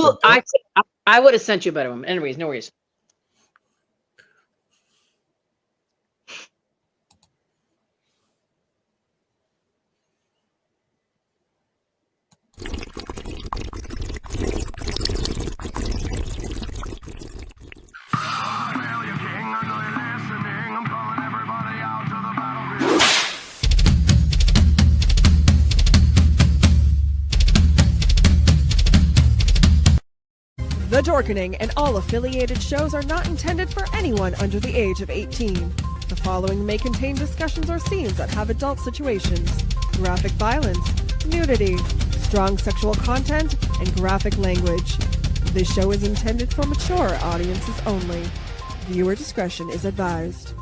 Well, I would have sent you a better one. Anyways, no worries. The Dorkening and all affiliated shows are not intended for anyone under the age of 18. The following may contain discussions or scenes that have adult situations, graphic violence, nudity, strong sexual content, and graphic language. This show is intended for mature audiences only. Viewer discretion is advised.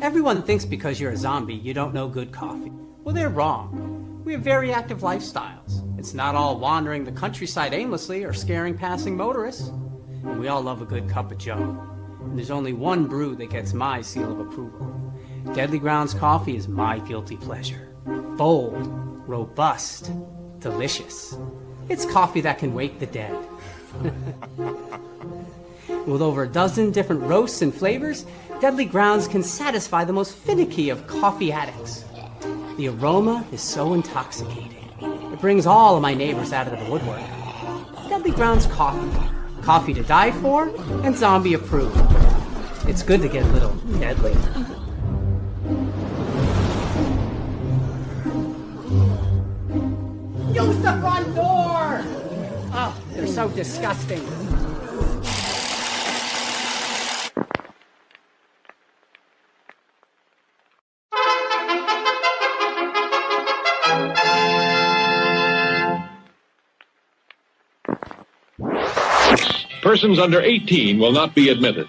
Everyone thinks because you're a zombie, you don't know good coffee. Well, they're wrong. We have very active lifestyles. It's not all wandering the countryside aimlessly or scaring passing motorists. And we all love a good cup of joe. And there's only one brew that gets my seal of approval. Deadly Grounds coffee is my guilty pleasure. Bold, robust, delicious. It's coffee that can wake the dead. With over a dozen different roasts and flavors, Deadly Grounds can satisfy the most finicky of coffee addicts. The aroma is so intoxicating. It brings all of my neighbors out of the woodwork. Deadly Grounds coffee. Coffee to die for and zombie approved. It's good to get a little deadly. Use the front door! Oh, they're so disgusting. Persons under 18 will not be admitted.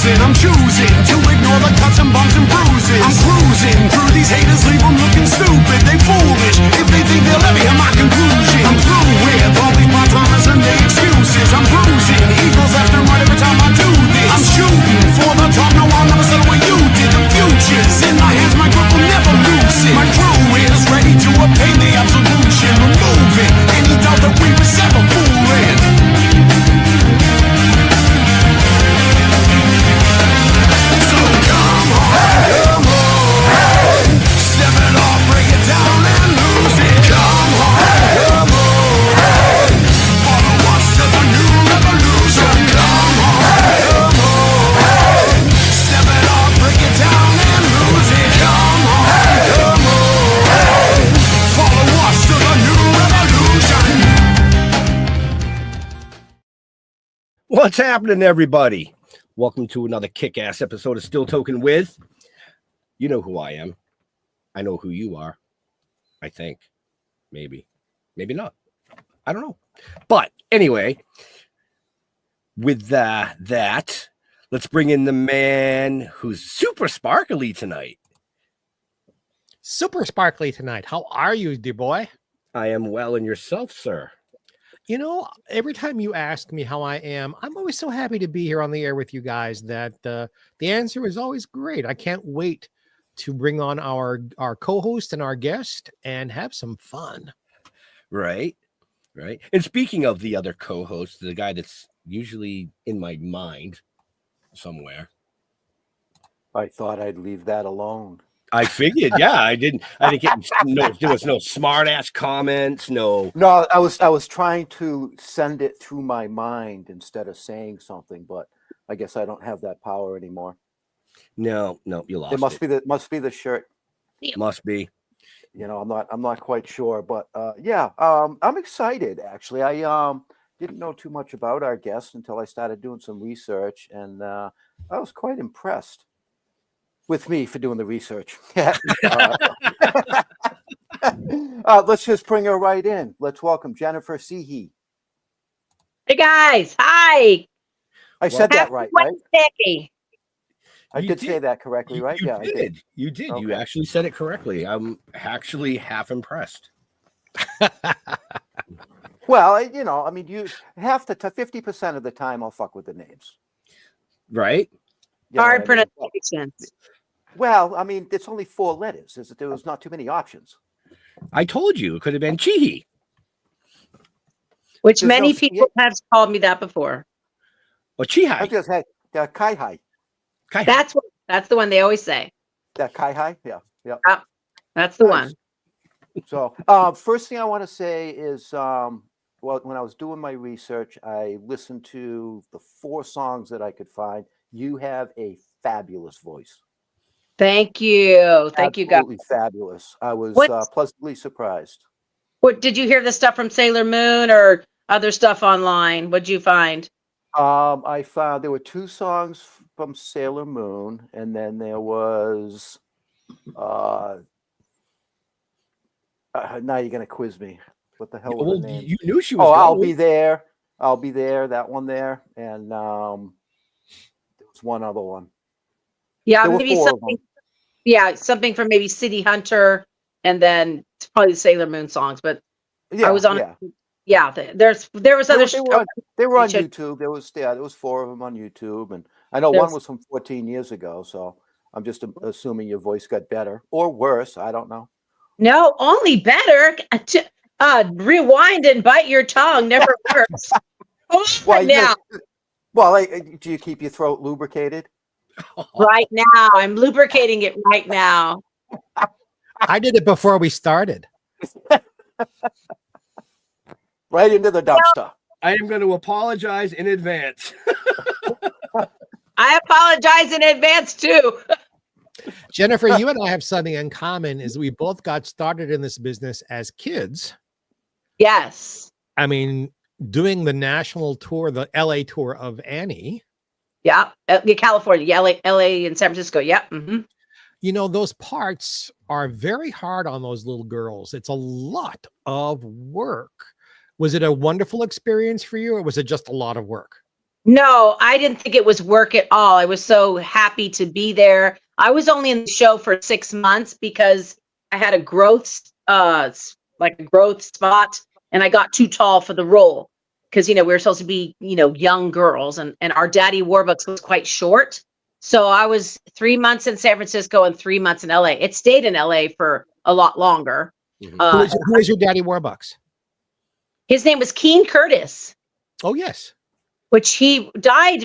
I'm choosing to ignore the cuts and bumps and bruises. I'm cruising through these haters, leave them looking stupid. They foolish if they think they'll ever hear my conclusion. I'm through with all these part-timers and their excuses. I'm bruising eagles left and right every time I do this. I'm shooting for the top, no I'll never settle where you did. The future's in my hands, my grip will never lose it. My crew is ready to obtain the absolution, removing any doubt that we was ever fooling. What's happening, everybody? Welcome to another kick-ass episode of Still Toking with. You know who I am. I know who you are. I think. Maybe. Maybe not. I don't know. But anyway, with that, let's bring in the man who's super sparkly tonight. Super sparkly tonight. How are you, dear boy? I am well, and yourself, sir? You know, every time you ask me how I am, I'm always so happy to be here on the air with you guys that the answer is always great. I can't wait to bring on our co-host and our guest and have some fun. Right. And speaking of the other co-host, the guy that's usually in my mind somewhere. I thought I'd leave that alone. I figured, yeah, I didn't get there was no smart ass comments, no. I was trying to send it to my mind instead of saying something, but I guess I don't have that power anymore. No, you lost. It must be the shirt. Must be. I'm not quite sure, but yeah, I'm excited actually. I didn't know too much about our guest until I started doing some research, and I was quite impressed with me for doing the research. Let's just bring her right in. Let's welcome Jennifer Cihi. Hey guys, hi. I said that Happy right? Wednesday. I did say that correctly, right? You Yeah, did. I did. You did. Okay. You actually said it correctly. I'm actually half impressed. Well, I mean, you have to 50% of the time I'll fuck with the names. Right? You know Hard what I mean? pronunciations. Well, I mean, it's only 4 letters. There was not too many options. I told you it could have been Cihi. Which There's many no- people have called me that before. Or I Cihi. just had Kai-Hai. That's the one they always say. That Kai-Hai? Yeah. That's the Nice. one. So, first thing I want to say is, well, when I was doing my research, I listened to the 4 songs that I could find. You have a fabulous voice. Thank you. Thank you, guys. Absolutely fabulous. I was What- pleasantly surprised. What did you hear the stuff from Sailor Moon or other stuff online? What'd you find? I found there were 2 songs from Sailor Moon, and then there was now you're gonna quiz me. What the hell was Well, the name? you knew she was. Oh, I'll going. be there. I'll be there. That one there, and there was one other one. Yeah, There were maybe 4 of something. them. Yeah, something from maybe City Hunter, and then it's probably the Sailor Moon songs. But Yeah, I was on. yeah. Yeah, there was They other. were, they were on Check- YouTube. There was 4 of them on YouTube, and I know There's- one was from 14 years ago. So I'm just assuming your voice got better or worse. I don't know. No, only better. Rewind and bite your tongue never works. Why, now, well, do you keep your throat lubricated? right now, I'm lubricating it right now. I did it before we started. Right into the dumpster. I am going to apologize in advance. I apologize in advance too. Jennifer, you and I have something in common is we both got started in this business as kids. Yes. I mean, doing the national tour, the LA tour of Annie. Yeah. California. Yeah. LA and San Francisco. Yeah. Mm-hmm. You know, those parts are very hard on those little girls. It's a lot of work. Was it a wonderful experience for you, or was it just a lot of work? No, I didn't think it was work at all. I was so happy to be there. I was only in the show for 6 months because I had a growth spot, and I got too tall for the role because, we were supposed to be, young girls, and our Daddy Warbucks was quite short. So I was 3 months in San Francisco and 3 months in LA. It stayed in LA for a lot longer. Who is your Daddy Warbucks? His name was Keen Curtis, Oh, yes. which he died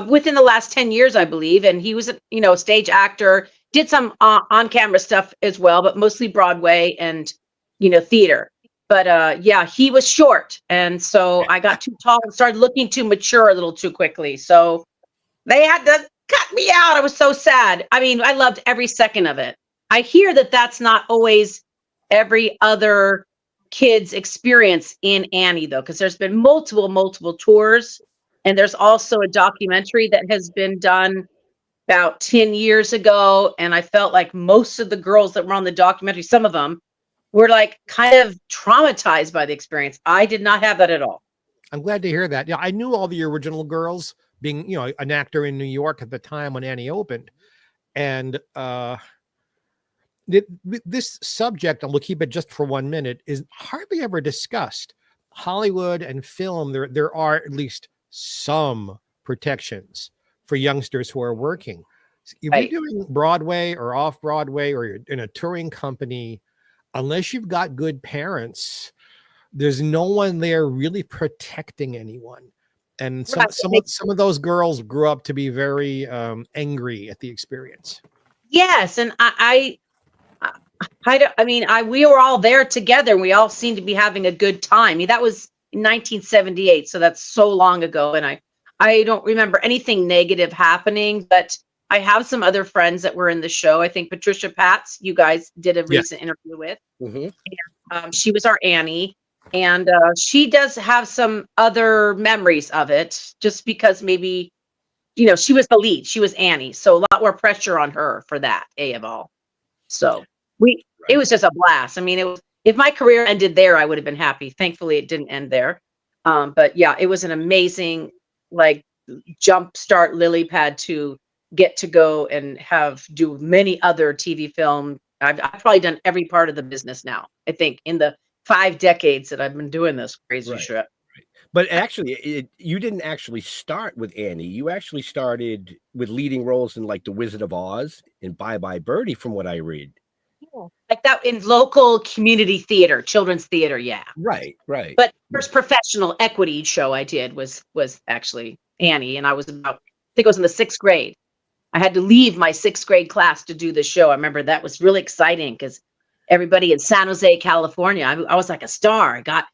within the last 10 years, I believe. And he was, a stage actor, did some on-camera stuff as well, but mostly Broadway and, theater. But yeah, he was short. And so I got too tall and started looking too mature a little too quickly. So they had to cut me out. I was so sad. I mean, I loved every second of it. I hear that that's not always every other kid's experience in Annie, though, because there's been multiple tours. And there's also a documentary that has been done about 10 years ago. And I felt like most of the girls that were on the documentary, some of them were like kind of traumatized by the experience. I did not have that at all. I'm glad to hear that. Yeah, I knew all the original girls, being, an actor in New York at the time when Annie opened. And this subject, and we'll keep it just for 1 minute, is hardly ever discussed. Hollywood and film, there are at least some protections for youngsters who are working. If Right. you're doing Broadway or off Broadway, or you're in a touring company, unless you've got good parents, there's no one there really protecting anyone. And some of those girls grew up to be very angry at the experience. Yes, and we were all there together, and we all seemed to be having a good time. That was in 1978, so that's so long ago, and I don't remember anything negative happening. But I have some other friends that were in the show. I think Patricia Patz, you guys did a Yes. recent interview with. Mhm. She was our Annie, and she does have some other memories of it, just because maybe, she was the lead. She was Annie, so a lot more pressure on her for that, of all. So it was just a blast. I mean, it was, if my career ended there, I would have been happy. Thankfully, it didn't end there. But yeah, it was an amazing, like, jump start lily pad to get to go and do many other TV film. I've probably done every part of the business now, I think, in the 5 decades that I've been doing this crazy Right. shit. But actually, you didn't actually start with Annie. You actually started with leading roles in like The Wizard of Oz and Bye Bye Birdie, from what I read. Like that in local community theater, children's theater, yeah. Right. But first professional equity show I did was actually Annie, and I was I think I was in the 6th grade. I had to leave my 6th grade class to do the show. I remember that was really exciting because everybody in San Jose, California, I was like a star. I got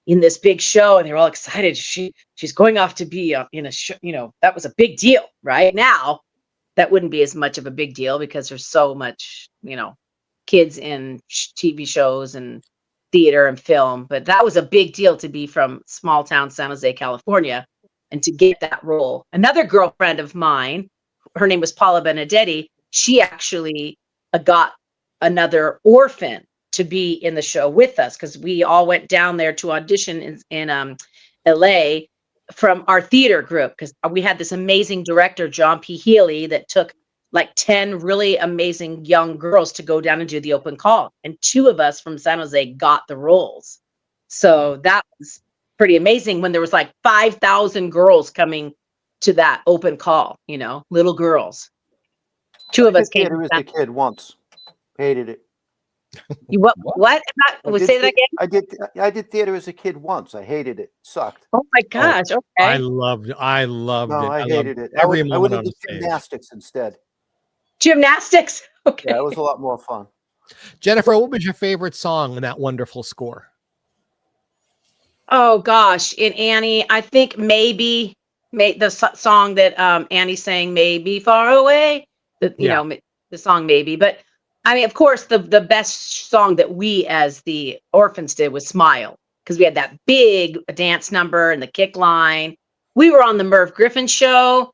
in this big show, and they were all excited. She's going off to be in a show. That was a big deal. Right now, that wouldn't be as much of a big deal because there's so much, kids in TV shows and theater and film. But that was a big deal to be from small town San Jose, California, and to get that role. Another girlfriend of mine, her name was Paula Benedetti. She actually got another orphan to be in the show with us because we all went down there to audition in LA from our theater group, because we had this amazing director, John P. Healy, that took like 10 really amazing young girls to go down and do the open call. And 2 of us from San Jose got the roles. So that was pretty amazing when there was like 5,000 girls coming to that open call, little girls. 2 of us came. Theater as a kid once. Hated it. You what? Say that again. I did theater as a kid once. I hated it. Sucked. Oh my gosh. Okay. I loved it. No, I hated it. Every I moment went on into stage. gymnastics instead. Gymnastics. Okay. Yeah, it was a lot more fun. Jennifer, what was your favorite song in that wonderful score? Oh gosh, in Annie, I think maybe the song that Annie sang, "Maybe Far Away." The song "Maybe," but I mean, of course, the best song that we as the orphans did was "Smile," because we had that big dance number and the kick line. We were on the Merv Griffin show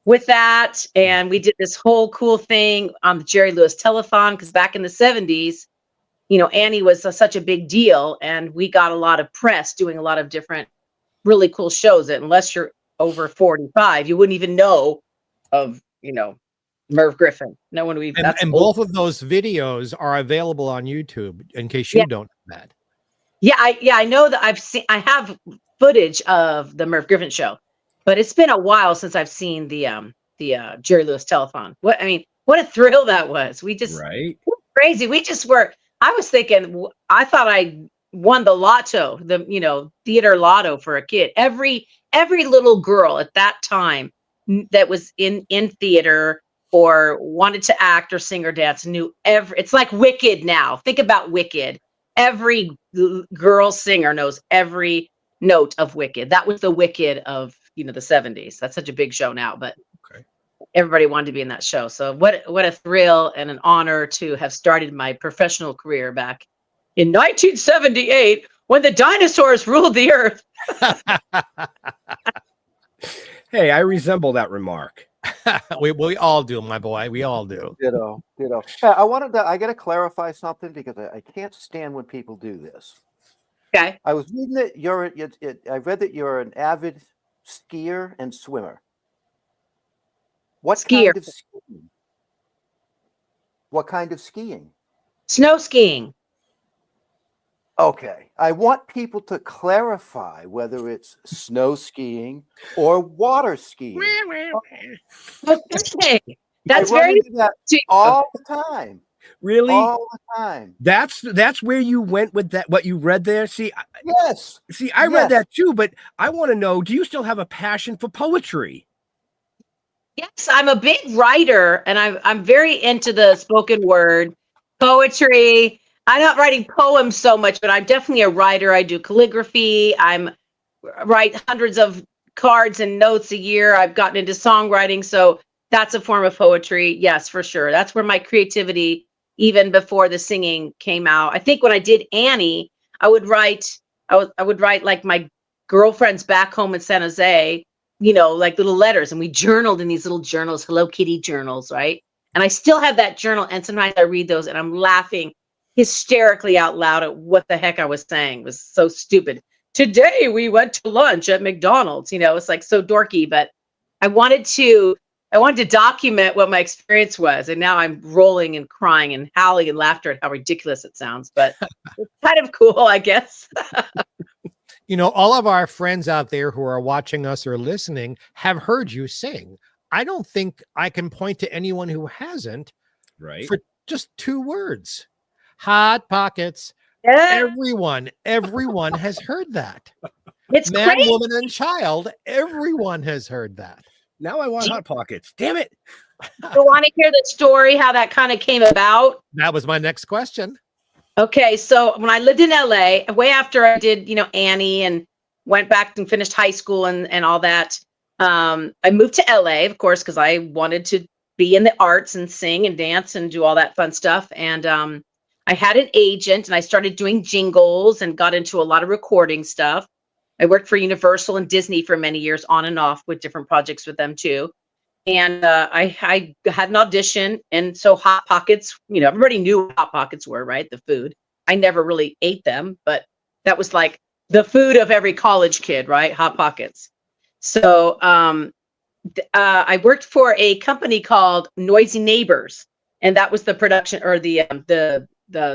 with that, and we did this whole cool thing on the Jerry Lewis telethon, because back in the 70s, Annie was such a big deal, and we got a lot of press doing a lot of different really cool shows that unless you're over 45, you wouldn't even know of, Merv Griffin. No one would. And both of those videos are available on YouTube in case you don't know that. Yeah, I know that I have footage of the Merv Griffin show, but it's been a while since I've seen the Jerry Lewis telethon. What a thrill that was. We just crazy. We just were. I was thinking, I thought I won the lotto, the theater lotto for a kid. Every little girl at that time that was in theater or wanted to act or sing or dance knew it's like Wicked now. Think about Wicked. Every girl singer knows every note of Wicked. That was the Wicked of the 70s. That's such a big show now, but everybody wanted to be in that show. So what a thrill and an honor to have started my professional career back in 1978 when the dinosaurs ruled the earth. Hey, I resemble that remark. we all do, my boy. We all do. Ditto. I got to clarify something because I can't stand when people do this. Okay. I was reading that I read that you're an avid skier and swimmer. What kind of skiing? What kind of skiing? Snow skiing. Okay. I want people to clarify whether it's snow skiing or water skiing. Okay. That's very all the time. Really? All the time. That's where you went with that, what you read there? Yes. I read that too, but I want to know, do you still have a passion for poetry? Yes, I'm a big writer, and I'm very into the spoken word, poetry. I'm not writing poems so much, but I'm definitely a writer. I do calligraphy. I write hundreds of cards and notes a year. I've gotten into songwriting. So that's a form of poetry. Yes, for sure. That's where my creativity, even before the singing came out. I think when I did Annie, I would write like my girlfriends back home in San Jose, like little letters, and we journaled in these little journals, Hello Kitty journals, right? And I still have that journal, and sometimes I read those and I'm laughing hysterically out loud at what the heck I was saying. It was so stupid. Today we went to lunch at McDonald's. It's like so dorky, but I wanted to document what my experience was, and now I'm rolling and crying and howling in laughter at how ridiculous it sounds, but it's kind of cool, I guess. All of our friends out there who are watching us or listening have heard you sing. I don't think I can point to anyone who hasn't. Right. For just 2 words. Hot Pockets. Yeah. Everyone has heard that. It's Man, great. woman, and child. Everyone has heard that. Now I want Hot Pockets. Damn it. You want to hear the story, how that kind of came about? That was my next question. Okay, so when I lived in LA, way after I did, Annie, and went back and finished high school and all that, I moved to LA, of course, because I wanted to be in the arts and sing and dance and do all that fun stuff. And I had an agent, and I started doing jingles and got into a lot of recording stuff. I worked for Universal and Disney for many years, on and off with different projects with them too. And I had an audition, and so Hot Pockets, everybody knew what Hot Pockets were, right? The food. I never really ate them, but that was like the food of every college kid, right? Hot Pockets. So I worked for a company called Noisy Neighbors, and that was the production, or the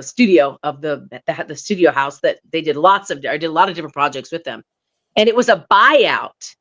studio of the studio house that they did I did a lot of different projects with them, and it was a buyout.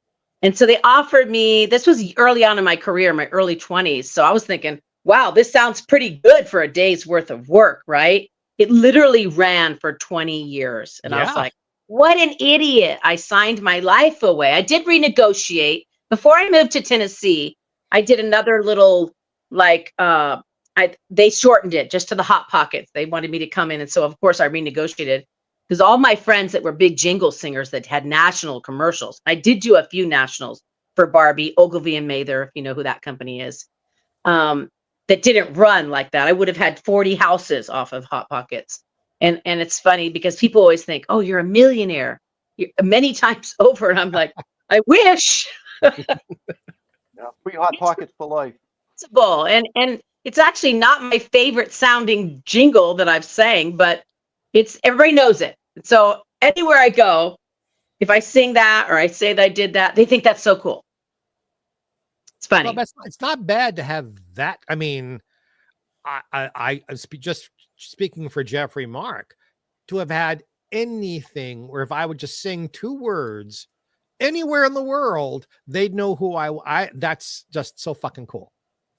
And so they offered me, this was early on in my career, my early 20s. So I was thinking, wow, this sounds pretty good for a day's worth of work, right? It literally ran for 20 years. And I was like, what an idiot. I signed my life away. I did renegotiate. Before I moved to Tennessee, I did another little, they shortened it just to the Hot Pockets. They wanted me to come in. And so, of course, I renegotiated, because all my friends that were big jingle singers that had national commercials, I did do a few nationals for Barbie, Ogilvy and Mather, if you know who that company is, that didn't run like that. I would have had 40 houses off of Hot Pockets. And it's funny because people always think, oh, you're a millionaire many times over. And I'm like, I wish. Yeah, 3 Hot Pockets for life. And it's actually not my favorite sounding jingle that I've sang, but everybody knows it. So anywhere I go, if I sing that or I say that I did that, they think that's so cool. It's funny. Well, it's not bad to have that. I mean, just speaking for Jeffrey Mark, to have had anything where if I would just sing 2 words anywhere in the world, they'd know who I that's just so fucking cool.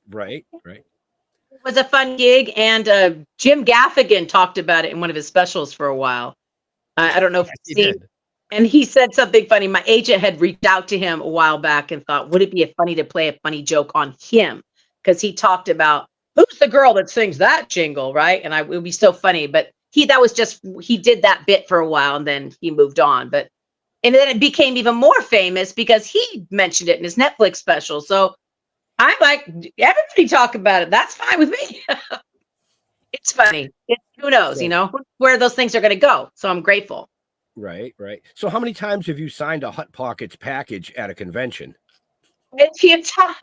Right. It was a fun gig, and Jim Gaffigan talked about it in one of his specials for a while. I don't know if you've seen, and he said something funny. My agent had reached out to him a while back and thought, would it be funny to play a funny joke on him? Because he talked about, who's the girl that sings that jingle, right? And it would be so funny. But he did that bit for a while, and then he moved on. And then it became even more famous because he mentioned it in his Netflix special. So I'm like, everybody talk about it. That's fine with me. It's funny. Who knows, where those things are going to go. So I'm grateful. Right. So how many times have you signed a Hot Pockets package at a convention? A few times.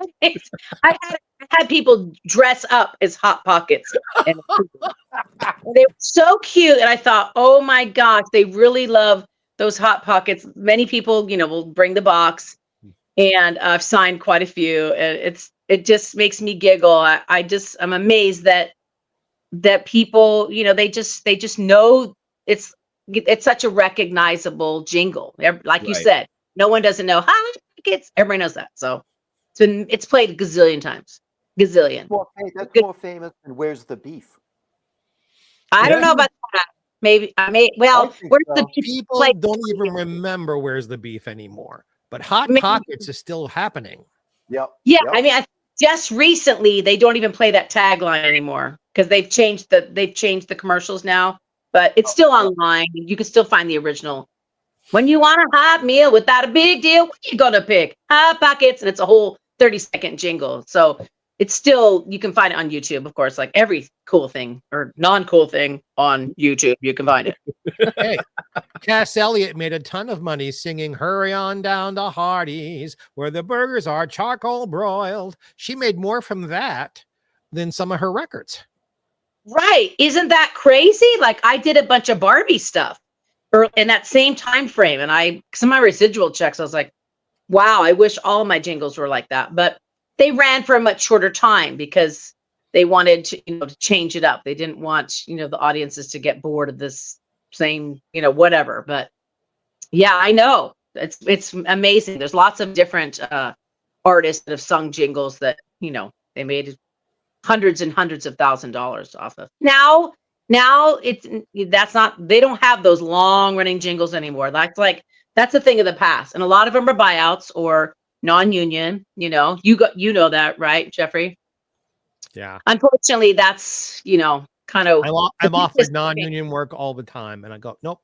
I had people dress up as Hot Pockets. And they were so cute. And I thought, oh my gosh, they really love those Hot Pockets. Many people, will bring the box. And I've signed quite a few. And it just makes me giggle. I'm amazed that people, they just know it's such a recognizable jingle. Like you said, no one doesn't know how Pockets. Everybody knows that. So it's played a gazillion times. Gazillion. That's more famous than Where's the Beef? I don't know about that. Maybe I may. Well, Where's the Beef? People don't even remember Where's the Beef anymore. But Hot Pockets is still happening. Yep. Yeah, yep. I mean, just recently they don't even play that tagline anymore because they've changed the commercials now. But it's still online. You can still find the original. When you want a hot meal without a big deal, what are you gonna pick? Hot Pockets, and it's a whole 30-second jingle. So it's still, you can find it on YouTube, of course, like every cool thing or non-cool thing on YouTube, you can find it. Hey, Cass Elliot made a ton of money singing "Hurry On Down to Hardee's, where the burgers are charcoal broiled." She made more from that than some of her records. Right. Isn't that crazy? Like I did a bunch of Barbie stuff in that same time frame. And some of my residual checks, I was like, wow, I wish all my jingles were like that. But they ran for a much shorter time because they wanted to, to change it up. They didn't want, the audiences to get bored of this same, whatever. But yeah, I know. It's amazing. There's lots of different artists that have sung jingles that, they made hundreds and hundreds of $1,000s off of. Now they don't have those long running jingles anymore. That's a thing of the past. And a lot of them are buyouts or non-union, you know that, right, Jeffrey? Yeah. Unfortunately, that's, kind of. I'm offered non-union work all the time. And I go, nope.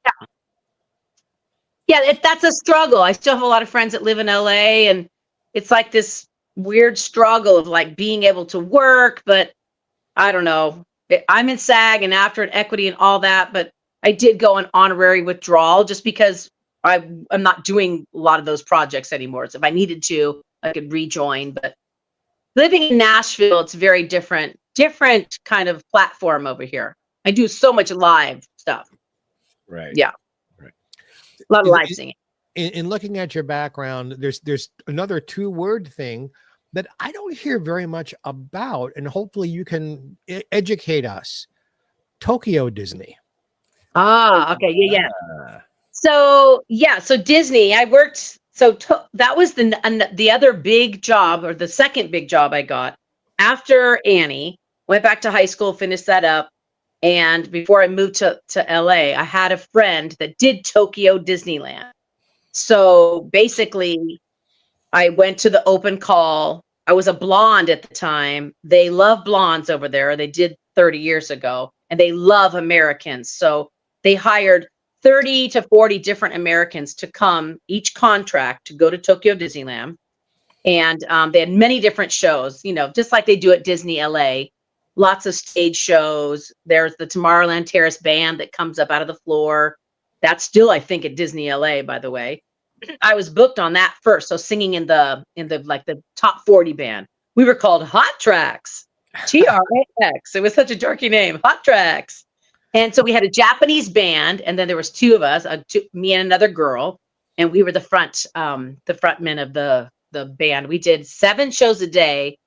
Yeah, that's a struggle. I still have a lot of friends that live in LA, and it's like this weird struggle of like being able to work, but I don't know. I'm in SAG and after an equity and all that, but I did go on honorary withdrawal just because I'm not doing a lot of those projects anymore. So if I needed to, I could rejoin. But living in Nashville, it's very different kind of platform over here. I do so much live stuff. Right. Yeah. Right. A lot of live singing. In looking at your background, there's another 2-word thing that I don't hear very much about, and hopefully you can educate us. Tokyo Disney. Ah, okay. Yeah. So Disney, I worked, that was the other big job, or the second big job I got after Annie. Went back to high school, finished that up. And before I moved to LA, I had a friend that did Tokyo Disneyland. So basically, I went to the open call. I was a blonde at the time. They love blondes over there. They did 30 years ago, and they love Americans. So they hired 30 to 40 different Americans to come, each contract, to go to Tokyo Disneyland. And they had many different shows, just like they do at Disney LA. Lots of stage shows. There's the Tomorrowland Terrace band that comes up out of the floor. That's still, I think, at Disney LA, by the way. I was booked on that first. So singing in the like the top 40 band. We were called Hot Tracks. TRAX. It was such a dorky name, Hot Tracks. And so we had a Japanese band, and then there was 2 of us, me and another girl, and we were the frontmen of the band. We did 8 shows a day,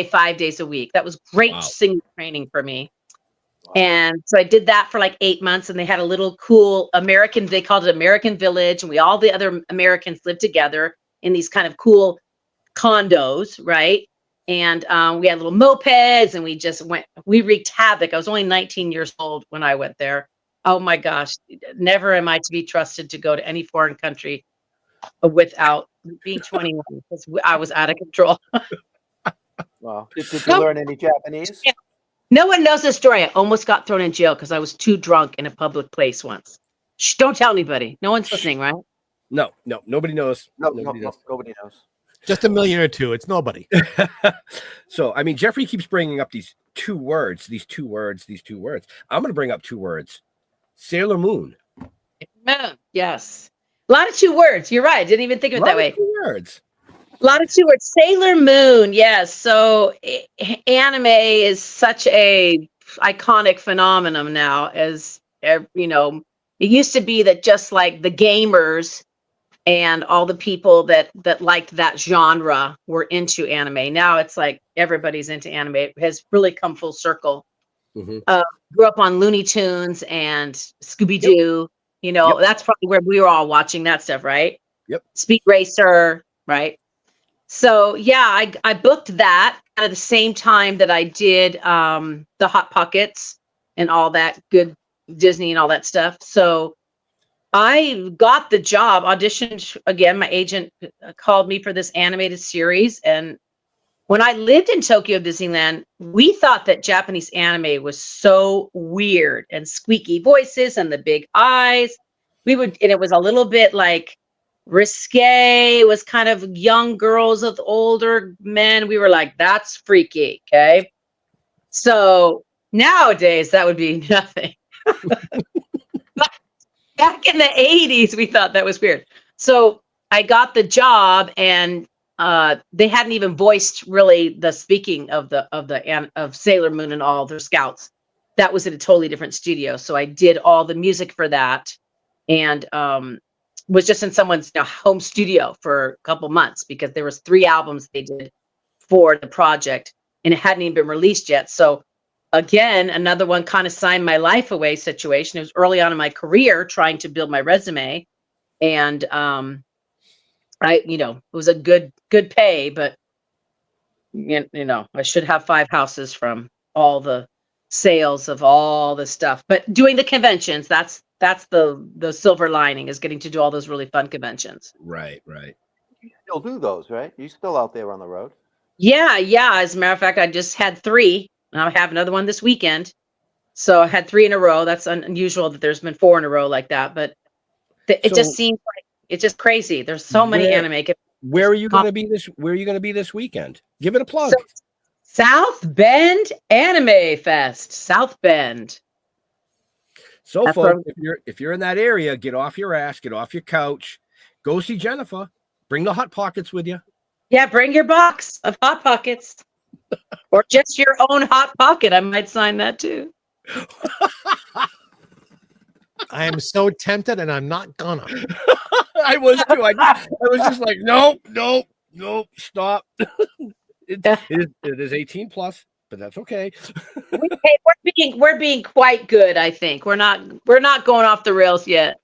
5 days a week. That was great singing training for me. And so I did that for like 8 months, and they had a little cool they called it American Village, and all the other Americans lived together in these kind of cool condos, right? And we had little mopeds, and we wreaked havoc. I was only 19 years old when I went there. Oh my gosh, never am I to be trusted to go to any foreign country without being 21, because I was out of control. Well, did you learn any Japanese? Yeah. No one knows this story. I almost got thrown in jail because I was too drunk in a public place once. Shh, don't tell anybody. No one's listening, right? No, nobody knows. Nobody knows. Just a million or two. It's nobody. So, I mean, Jeffrey keeps bringing up these two words. I'm going to bring up 2 words. Sailor Moon. Yes. A lot of 2 words. You're right. I didn't even think of it that way. 2 words. A lot of 2 words. Sailor Moon. Yes. So anime is such a iconic phenomenon now, as it used to be that just like the gamers and all the people that liked that genre were into anime. Now it's like everybody's into anime. It has really come full circle. Mm-hmm. Grew up on Looney Tunes and Scooby-Doo. Yep. That's probably where we were all watching that stuff, right? Yep. Speed Racer, right? So yeah, I booked that at the same time that I did the Hot Pockets and all that good Disney and all that stuff. So I got the job, auditioned again. My agent called me for this animated series. And when I lived in Tokyo Disneyland, we thought that Japanese anime was so weird and squeaky voices and the big eyes. And it was a little bit like, Risque was kind of young girls with older men. We were like, that's freaky. Okay. So nowadays that would be nothing. But back in the 80s, we thought that was weird. So I got the job, and they hadn't even voiced really the speaking of Sailor Moon and all their scouts. That was in a totally different studio. So I did all the music for that, and was just in someone's home studio for a couple months because there was 3 albums they did for the project, and it hadn't even been released yet. So again, another one kind of signed my life away situation. It was early on in my career trying to build my resume, and it was a good pay, but I should have 5 houses from all the sales of all the stuff. But doing the conventions, that's the silver lining, is getting to do all those really fun conventions. Right. You still do those, right? You still out there on the road? Yeah. As a matter of fact, I just had 3, and I have another one this weekend. So I had 3 in a row. That's unusual that there's been 4 in a row like that, but it just seems like it's just crazy. There's so many anime. Where are you going to be this? Where are you going to be this weekend? Give it a plug. South Bend Anime Fest. South Bend. So, folks, if you're in that area, get off your ass, get off your couch, go see Jennifer. Bring the Hot Pockets with you. Yeah, bring your box of Hot Pockets, or just your own Hot Pocket. I might sign that too. I am so tempted, and I'm not gonna. I was too. I was just like, nope, stop. It is 18 plus, but that's okay. We're being quite good. I think we're not going off the rails yet.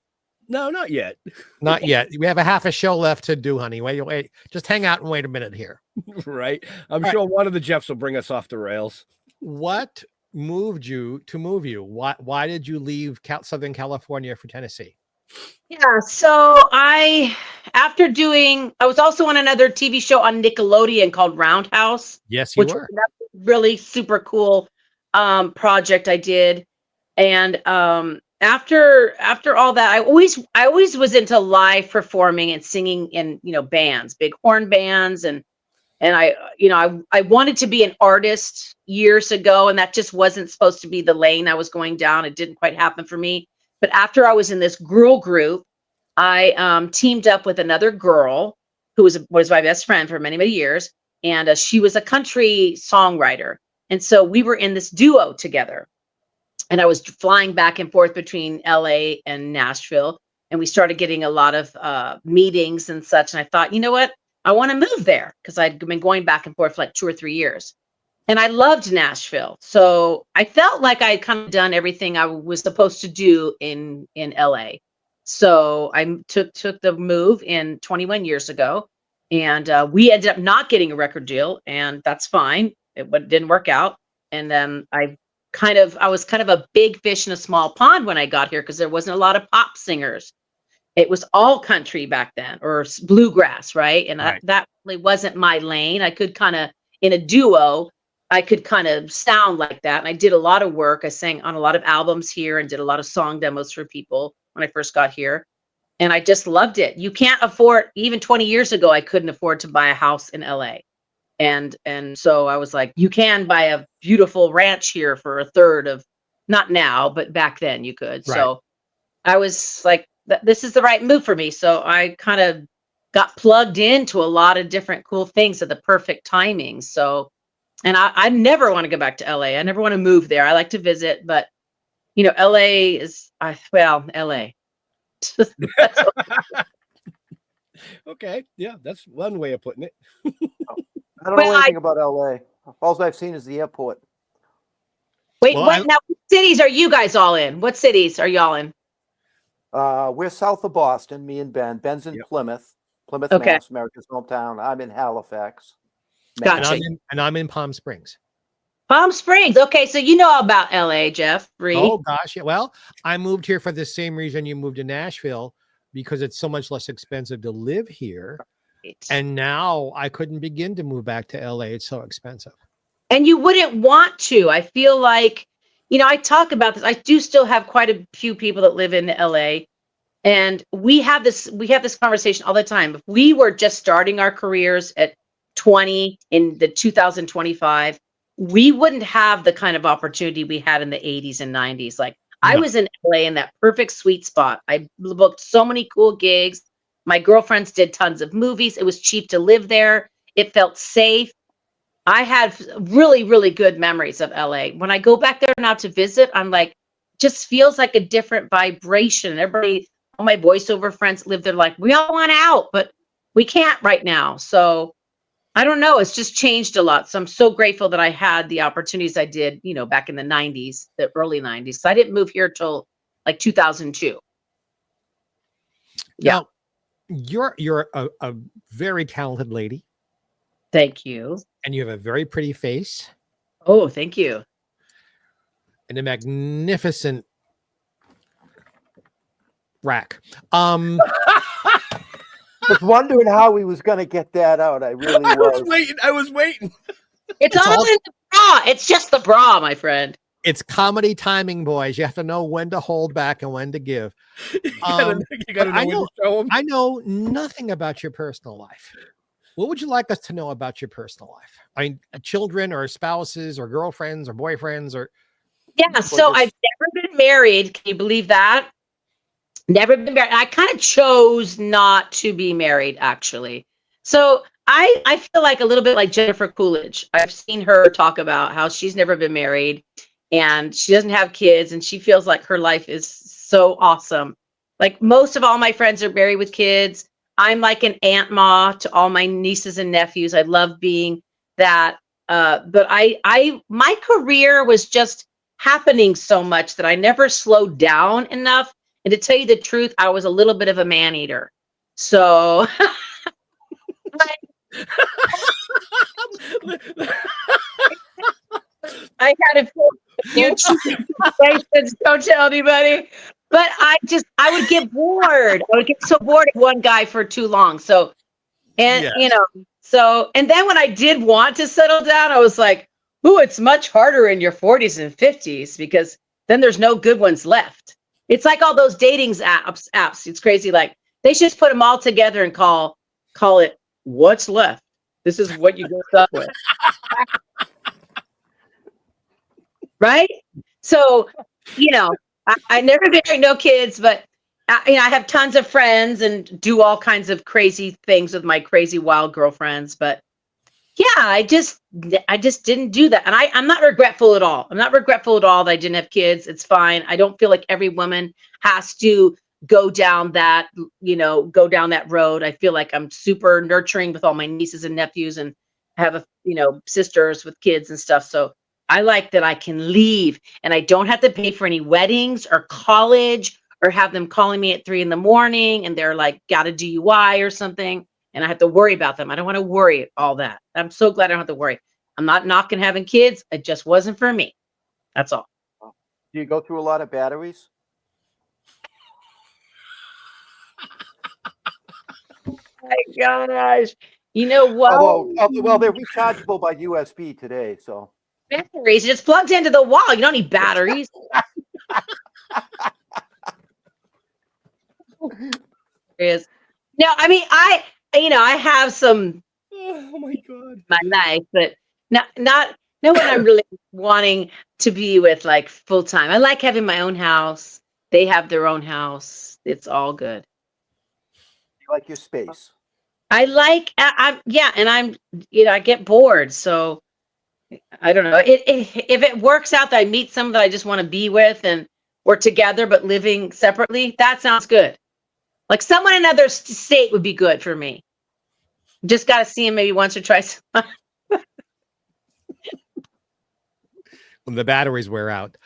No, not yet. Not yet. We have a half a show left to do, honey. Wait. Just hang out and wait a minute here. Right. I'm sure one of the Jeffs will bring us off the rails. What moved you to move you? Why did you leave Southern California for Tennessee? Yeah, so I was also on another TV show on Nickelodeon called Roundhouse. Yes, you were. Was really super cool project I did. And after all that, I always was into live performing and singing in bands, big horn bands, and I wanted to be an artist years ago, and that just wasn't supposed to be the lane I was going down. It didn't quite happen for me. But after I was in this girl group, I teamed up with another girl who was my best friend for many, many years. And she was a country songwriter. And so we were in this duo together. And I was flying back and forth between LA and Nashville. And we started getting a lot of meetings and such. And I thought, you know what? I want to move there, because I'd been going back and forth for like 2 or 3 years. And I loved Nashville. So I felt like I had kind of done everything I was supposed to do in LA. So I took the move in 21 years ago, and we ended up not getting a record deal, and that's fine. It didn't work out. And then I was kind of a big fish in a small pond when I got here, because there wasn't a lot of pop singers. It was all country back then, or bluegrass, right? And right. That really wasn't my lane. I could kind of, in a duo, I could kind of sound like that. And I did a lot of work. I sang on a lot of albums here and did a lot of song demos for people when I first got here. And I just loved it. You can't afford, even 20 years ago, I couldn't afford to buy a house in LA. And so I was like, you can buy a beautiful ranch here for a third of, not now, but back then you could. Right. So I was like, this is the right move for me. So I kind of got plugged into a lot of different cool things at the perfect timing. So, and I never want to go back to LA. I never want to move there. I like to visit, but LA is, LA. Okay. Yeah, that's one way of putting it. I don't know anything about LA. All I've seen is the airport. Wait, now what cities are you guys all in? What cities are y'all in? We're south of Boston, me and Ben. Ben's in Plymouth, Okay. Mass, America's hometown. I'm in Halifax. Gotcha. And I'm in Palm Springs. Palm Springs. Okay, so you know all about LA, Jeff. Reed. Oh gosh, yeah. Well, I moved here for the same reason you moved to Nashville, because it's so much less expensive to live here. Right. And now I couldn't begin to move back to LA. It's so expensive. And you wouldn't want to. I feel like, I talk about this. I do still have quite a few people that live in LA. And we have this conversation all the time. If we were just starting our careers at 20 in the 2025, we wouldn't have the kind of opportunity we had in the 80s and 90s. Like I No. was in LA in that perfect sweet spot. I booked so many cool gigs. My girlfriends did tons of movies. It was cheap to live there. It felt safe. I had really, really good memories of LA. When I go back there now to visit, I'm like, just feels like a different vibration. Everybody, all my voiceover friends live there, like, we all want out, but we can't right now. So I don't know. It's just changed a lot. So I'm so grateful that I had the opportunities I did, back in the 90s, the early 90s. So I didn't move here till like 2002. Yeah. Now, you're a very talented lady, Thank you. and you have a very pretty face Oh, thank you. and a magnificent rack. I was wondering how he was going to get that out. I really was. I was waiting. It's all in the bra. It's just the bra, my friend. It's comedy timing, boys. You have to know when to hold back and when to give. You gotta but know I when know- to show 'em. I know nothing about your personal life. What would you like us to know about your personal life? I mean, children or spouses or girlfriends or boyfriends or Yeah, so I've never been married. Can you believe that? Never been married. I kind of chose not to be married, actually. So I feel like a little bit like Jennifer Coolidge. I've seen her talk about how she's never been married and she doesn't have kids and she feels like her life is so awesome. Like most of all my friends are married with kids. I'm like an aunt ma to all my nieces and nephews. I love being that. But my career was just happening so much that I never slowed down enough. And to tell you the truth, I was a little bit of a man eater. So I had a few situations, don't tell anybody. But I would get bored. I would get so bored of one guy for too long. So, and and then when I did want to settle down, I was like, ooh, it's much harder in your 40s and 50s because then there's no good ones left. It's like all those dating apps. It's crazy. Like they should just put them all together and call it what's left. This is what you go stuck with. Right? So, I never married, no kids, but I have tons of friends and do all kinds of crazy things with my crazy wild girlfriends. But yeah, I just didn't do that. And I'm not regretful at all. I'm not regretful at all that I didn't have kids. It's fine. I don't feel like every woman has to go down that road. I feel like I'm super nurturing with all my nieces and nephews and have sisters with kids and stuff. So I like that I can leave and I don't have to pay for any weddings or college or have them calling me at 3 a.m. and they're like, got a DUI or something. And I have to worry about them. I don't want to worry all that. I'm so glad I don't have to worry. I'm not knocking having kids. It just wasn't for me. That's all. Do you go through a lot of batteries? My gosh. You know what? Well, they're rechargeable by USB today, so. Batteries. It's plugged into the wall. You don't need batteries. No, I mean, I have some. Oh my God. My life, but not no one I'm really wanting to be with like full time. I like having my own house. They have their own house. It's all good. You like your space. I get bored. So I don't know. If it works out that I meet someone that I just want to be with and we're together but living separately, that sounds good. Like someone in another state would be good for me. Just got to see him maybe once or twice. when the batteries wear out.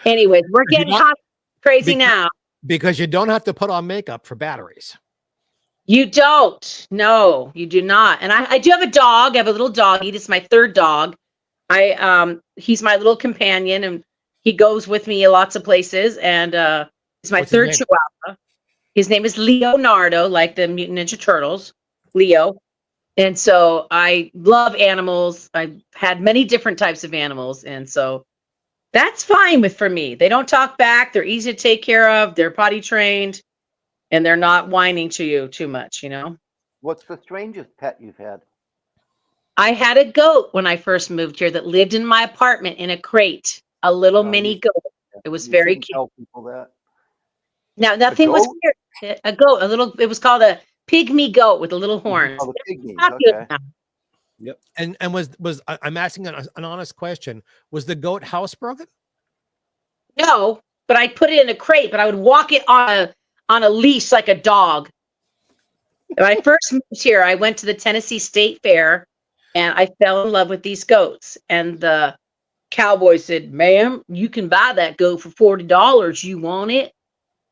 Anyways, we're getting hot, crazy now. Because you don't have to put on makeup for batteries. You don't. No, you do not. And I do have a dog. I have a little doggy. This is my third dog. He's my little companion, and he goes with me lots of places. And he's my third Chihuahua. His name is Leonardo, like the Mutant Ninja Turtles, Leo. And so I love animals. I've had many different types of animals. And so That's fine for me. They don't talk back. They're easy to take care of. They're potty trained, and they're not whining to you too much, What's the strangest pet you've had? I had a goat when I first moved here that lived in my apartment in a crate, a little Oh, mini you- goat. It was You very shouldn't cute. tell people that. Now, nothing was goat? weird. A goat, it was called a pygmy goat with a little horns. Oh, the pygmies. Popular Okay. now. And I'm asking an honest question. Was the goat housebroken? No, but I put it in a crate, but I would walk it on a leash like a dog. When I first moved here, I went to the Tennessee State Fair and I fell in love with these goats. And the cowboy said, "Ma'am, you can buy that goat for $40. You want it?"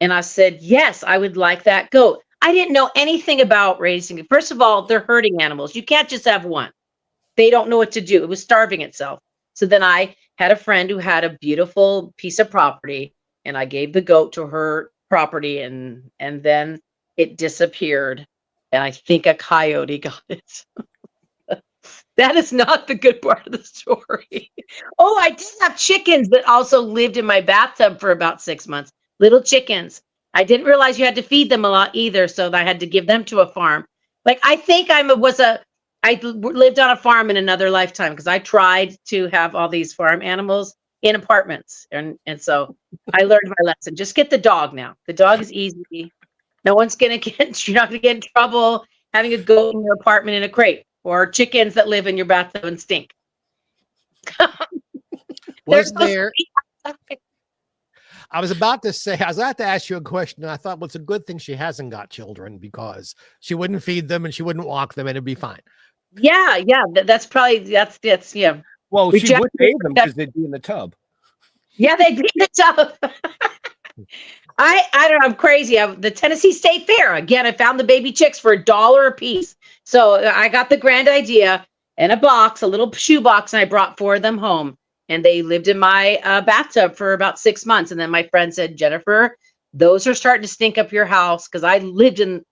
And I said, "Yes, I would like that goat." I didn't know anything about raising it. First of all, they're herding animals. You can't just have one. They don't know what to do. It was starving itself. So then I had a friend who had a beautiful piece of property, and I gave the goat to her property, and then it disappeared. And I think a coyote got it. That is not the good part of the story. Oh, I did have chickens that also lived in my bathtub for about 6 months. Little chickens. I didn't realize you had to feed them a lot either, so I had to give them to a farm. Like I think I lived on a farm in another lifetime because I tried to have all these farm animals in apartments, and so I learned my lesson. Just get the dog now. The dog is easy. No one's gonna get. You're not gonna get in trouble having a goat in your apartment in a crate, or chickens that live in your bathtub and stink. Was there? I was about to ask you a question, and I thought, well, it's a good thing she hasn't got children because she wouldn't feed them and she wouldn't walk them, and it'd be fine. Yeah. That's yeah. Well, We she just- would pay them because they'd be in the tub. Yeah, they beat the tub. I don't know. I'm crazy. The Tennessee State Fair again. I found the baby chicks for $1 a piece. So I got the grand idea in a box, a little shoe box, and I brought 4 of them home. And they lived in my bathtub for about 6 months. And then my friend said, "Jennifer, those are starting to stink up your house." Because I lived in.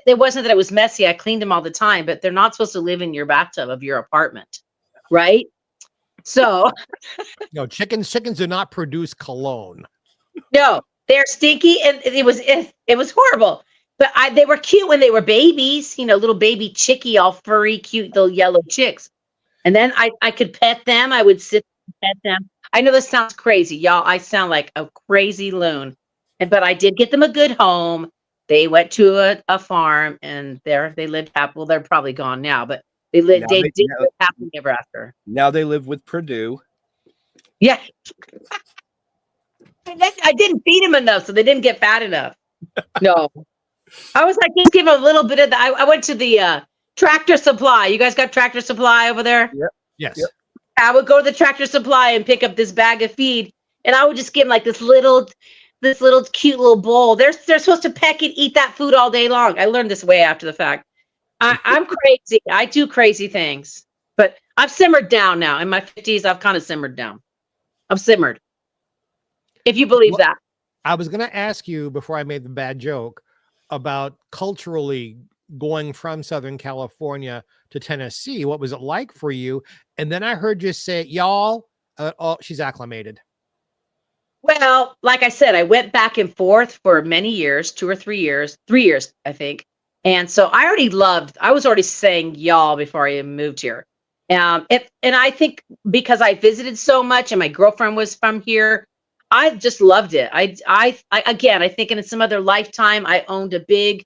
It wasn't that it was messy. I cleaned them all the time, but they're not supposed to live in your bathtub of your apartment, right? So No, chickens do not produce cologne. no, they're stinky, and it was horrible. But they were cute when they were babies, little baby chickie, all furry, cute little yellow chicks. And then I could pet them. I would sit and pet them. I know this sounds crazy, y'all. I sound like a crazy loon, but I did get them a good home. They went to a farm, and they lived happy. Well, they're probably gone now, but they lived. They did live happily ever after. Now they live with Purdue. Yeah. I didn't feed them enough, so they didn't get fat enough. No. I was like, just give them a little bit of I went to the Tractor Supply. You guys got Tractor Supply over there? Yes. Yep. I would go to the Tractor Supply and pick up this bag of feed, and I would just give them like this little cute little bowl. They're supposed to peck and eat that food all day long. I learned this way after the fact. I'm crazy. I do crazy things, but I've simmered down now. In my 50s, I've kind of simmered down. I've simmered. If you believe that. I was going to ask you before I made the bad joke about culturally going from Southern California to Tennessee. What was it like for you? And then I heard you say, y'all, she's acclimated. Well, like I said, I went back and forth for many years, 2 or 3 years, 3 years, I think. And so I was already saying y'all before I even moved here. And I think because I visited so much and my girlfriend was from here, I just loved it. I think in some other lifetime, I owned a big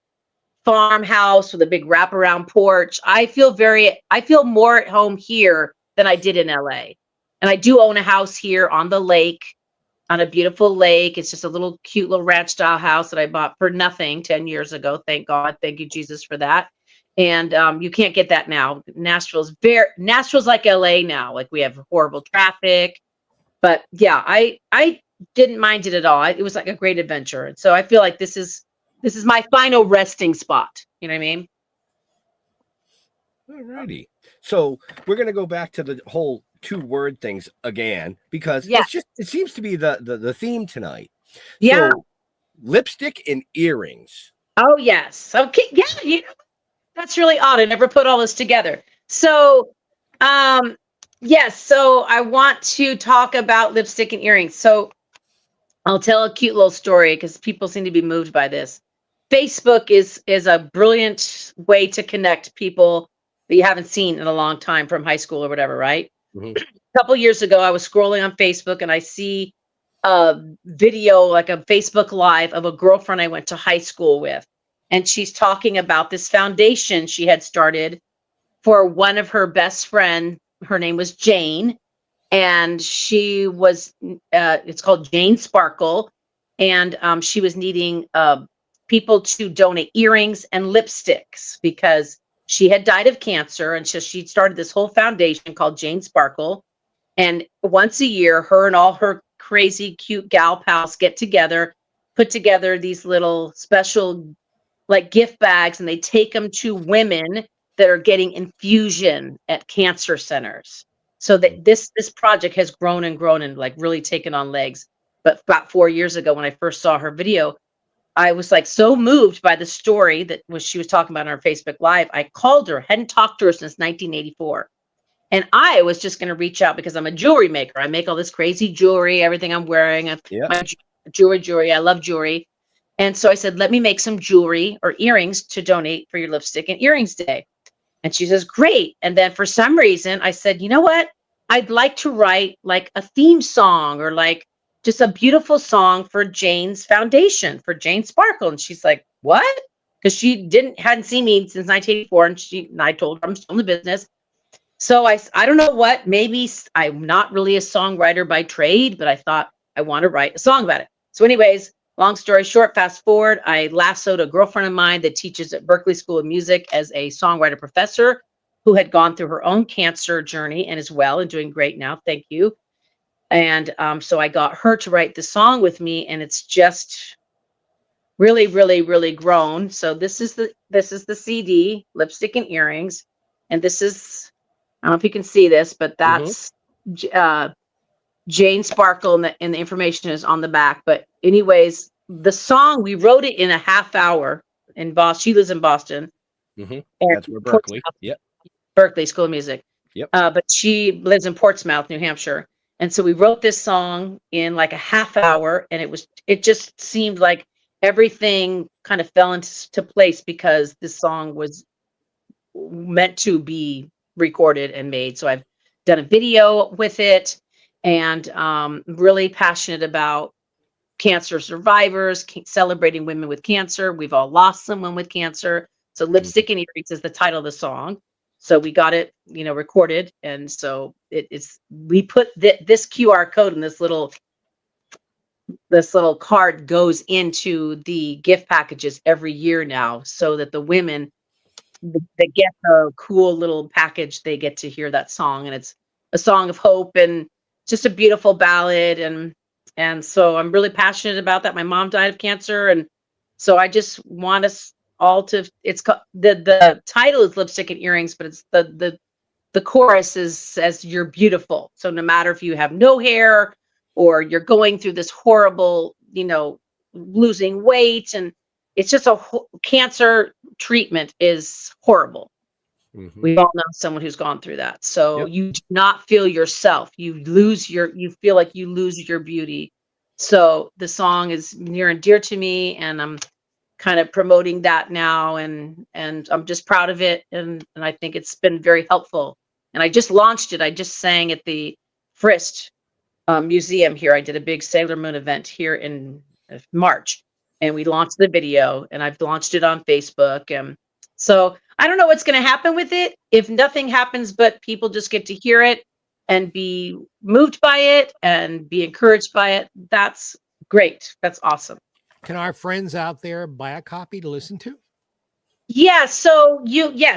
farmhouse with a big wraparound porch. I feel more at home here than I did in LA. And I do own a house here on the lake, on a beautiful lake. It's just a cute little ranch style house that I bought for nothing 10 years ago. Thank God. Thank you, Jesus, for that. And you can't get that now. Nashville's like LA now. Like we have horrible traffic. But yeah, I didn't mind it at all. It was like a great adventure. And so I feel like this is my final resting spot. You know what I mean? All righty. So we're going to go back to the whole 2-word things again, because it seems to be the theme tonight. Yeah. So, lipstick and earrings. Oh, yes. Okay. Yeah. That's really odd. I never put all this together. So, Yes, so I want to talk about lipstick and earrings. So I'll tell a cute little story because people seem to be moved by this. Facebook is a brilliant way to connect people that you haven't seen in a long time from high school or whatever, right? Mhm. A couple years ago, I was scrolling on Facebook and I see a video, like a Facebook Live of a girlfriend I went to high school with. And she's talking about this foundation she had started for one of her best friend. Her name was Jane, and she was it's called Jane Sparkle, and she was needing people to donate earrings and lipsticks because she had died of cancer, and so she started this whole foundation called Jane Sparkle. And once a year, her and all her crazy cute gal pals get together, put together these little special like gift bags, and they take them to women that are getting infusion at cancer centers. So that this project has grown and grown and like really taken on legs. But about 4 years ago, when I first saw her video, I was like so moved by the story that was she was talking about on her Facebook Live. I called her, hadn't talked to her since 1984. And I was just going to reach out because I'm a jewelry maker. I make all this crazy jewelry, everything I'm wearing, Yeah. my jewelry. I love jewelry. And so I said, let me make some jewelry or earrings to donate for your lipstick and earrings day. And she says, great. And then for some reason, I said, you know what? I'd like to write like a theme song or like just a beautiful song for Jane's foundation, for Jane Sparkle. And she's like, what? Because she hadn't seen me since 1984. And I told her I'm still in the business. So I don't know what, maybe I'm not really a songwriter by trade, but I thought I want to write a song about it. So anyways, long story short, fast forward, I lassoed a girlfriend of mine that teaches at Berklee School of Music as a songwriter professor who had gone through her own cancer journey and is well and doing great now. Thank you. And so I got her to write the song with me, and it's just really, really, really grown. So this is the CD, Lipstick and Earrings, and this is, I don't know if you can see this, but that's Jane Sparkle, and the information is on the back. But anyways, the song, we wrote it in a half hour in Boston. She lives in Boston. Mhm. That's where Berklee. Yep. Berklee School of Music. Yep. But she lives in Portsmouth, New Hampshire. And so we wrote this song in like a half hour, and it just seemed like everything kind of fell into place because this song was meant to be recorded and made. So I've done a video with it, and really passionate about cancer survivors, celebrating women with cancer. We've all lost someone with cancer. So Lipstick and Earrings is the title of the song. So we got it, recorded. And so we put this QR code in this little card goes into the gift packages every year now, so that the women that get the cool little package, they get to hear that song. And it's a song of hope and just a beautiful ballad. And so I'm really passionate about that. My mom died of cancer. And so I just want us all to, it's the title is Lipstick and Earrings, but it's the chorus says you're beautiful. So no matter if you have no hair or you're going through this horrible, losing weight, and it's just cancer treatment is horrible. Mhm. We all know someone who's gone through that. So Yep. you do not feel yourself. You feel like you lose your beauty. So the song is near and dear to me, and I'm kind of promoting that now, and I'm just proud of it, and I think it's been very helpful. And I just launched it. I just sang at the Frist Museum here. I did a big Sailor Moon event here in March, and we launched the video, and I've launched it on Facebook. And so I don't know what's going to happen with it. If nothing happens, but people just get to hear it and be moved by it and be encouraged by it, that's great. That's awesome. Can our friends out there buy a copy to listen to? Yeah, so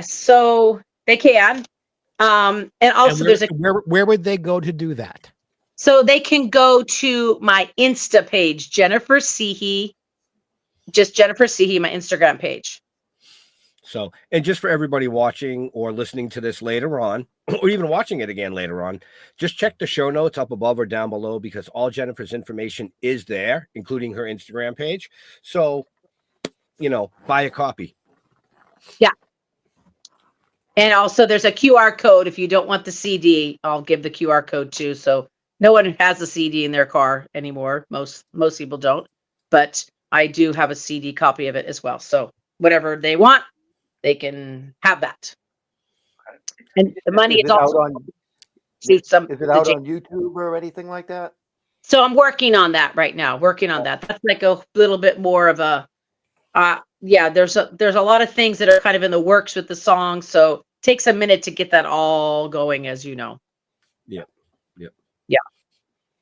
so they can. And also where would they go to do that? So they can go to my Insta page, Jennifer Cihi, just Jennifer Cihi, my Instagram page. So, and just for everybody watching or listening to this later on, or even watching it again later on, just check the show notes up above or down below, because all Jennifer's information is there, including her Instagram page. So, buy a copy. Yeah. And also there's a QR code. If you don't want the CD, I'll give the QR code too. So no one has a CD in their car anymore. Most people don't, but I do have a CD copy of it as well. So whatever they want, they can have that. And the money is also on YouTube or anything like that? So I'm working on that right now. That's like a little bit more of a yeah, there's a lot of things that are kind of in the works with the song. So it takes a minute to get that all going, as you know. Yep. Yeah.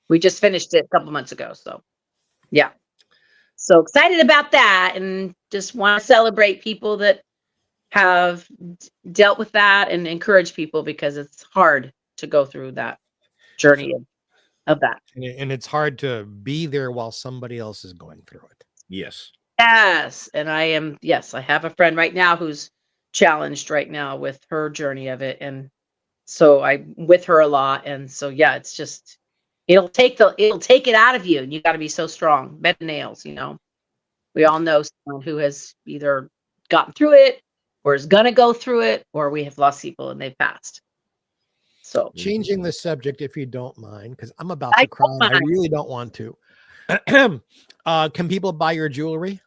We just finished it a couple months ago. So yeah. So excited about that, and just want to celebrate people that have dealt with that and encourage people, because it's hard to go through that journey of that. And it's hard to be there while somebody else is going through it. Yes. Yes. And I have a friend right now who's challenged right now with her journey of it. And so I'm with her a lot. And so, yeah, it's just, it'll take it out of you. And you got to be so strong. Bed nails, we all know someone who has either gotten through it or is going to go through it, or we have lost people and they've passed. So changing the subject, if you don't mind, because I'm about to cry. I really don't want to. Can people buy your jewelry?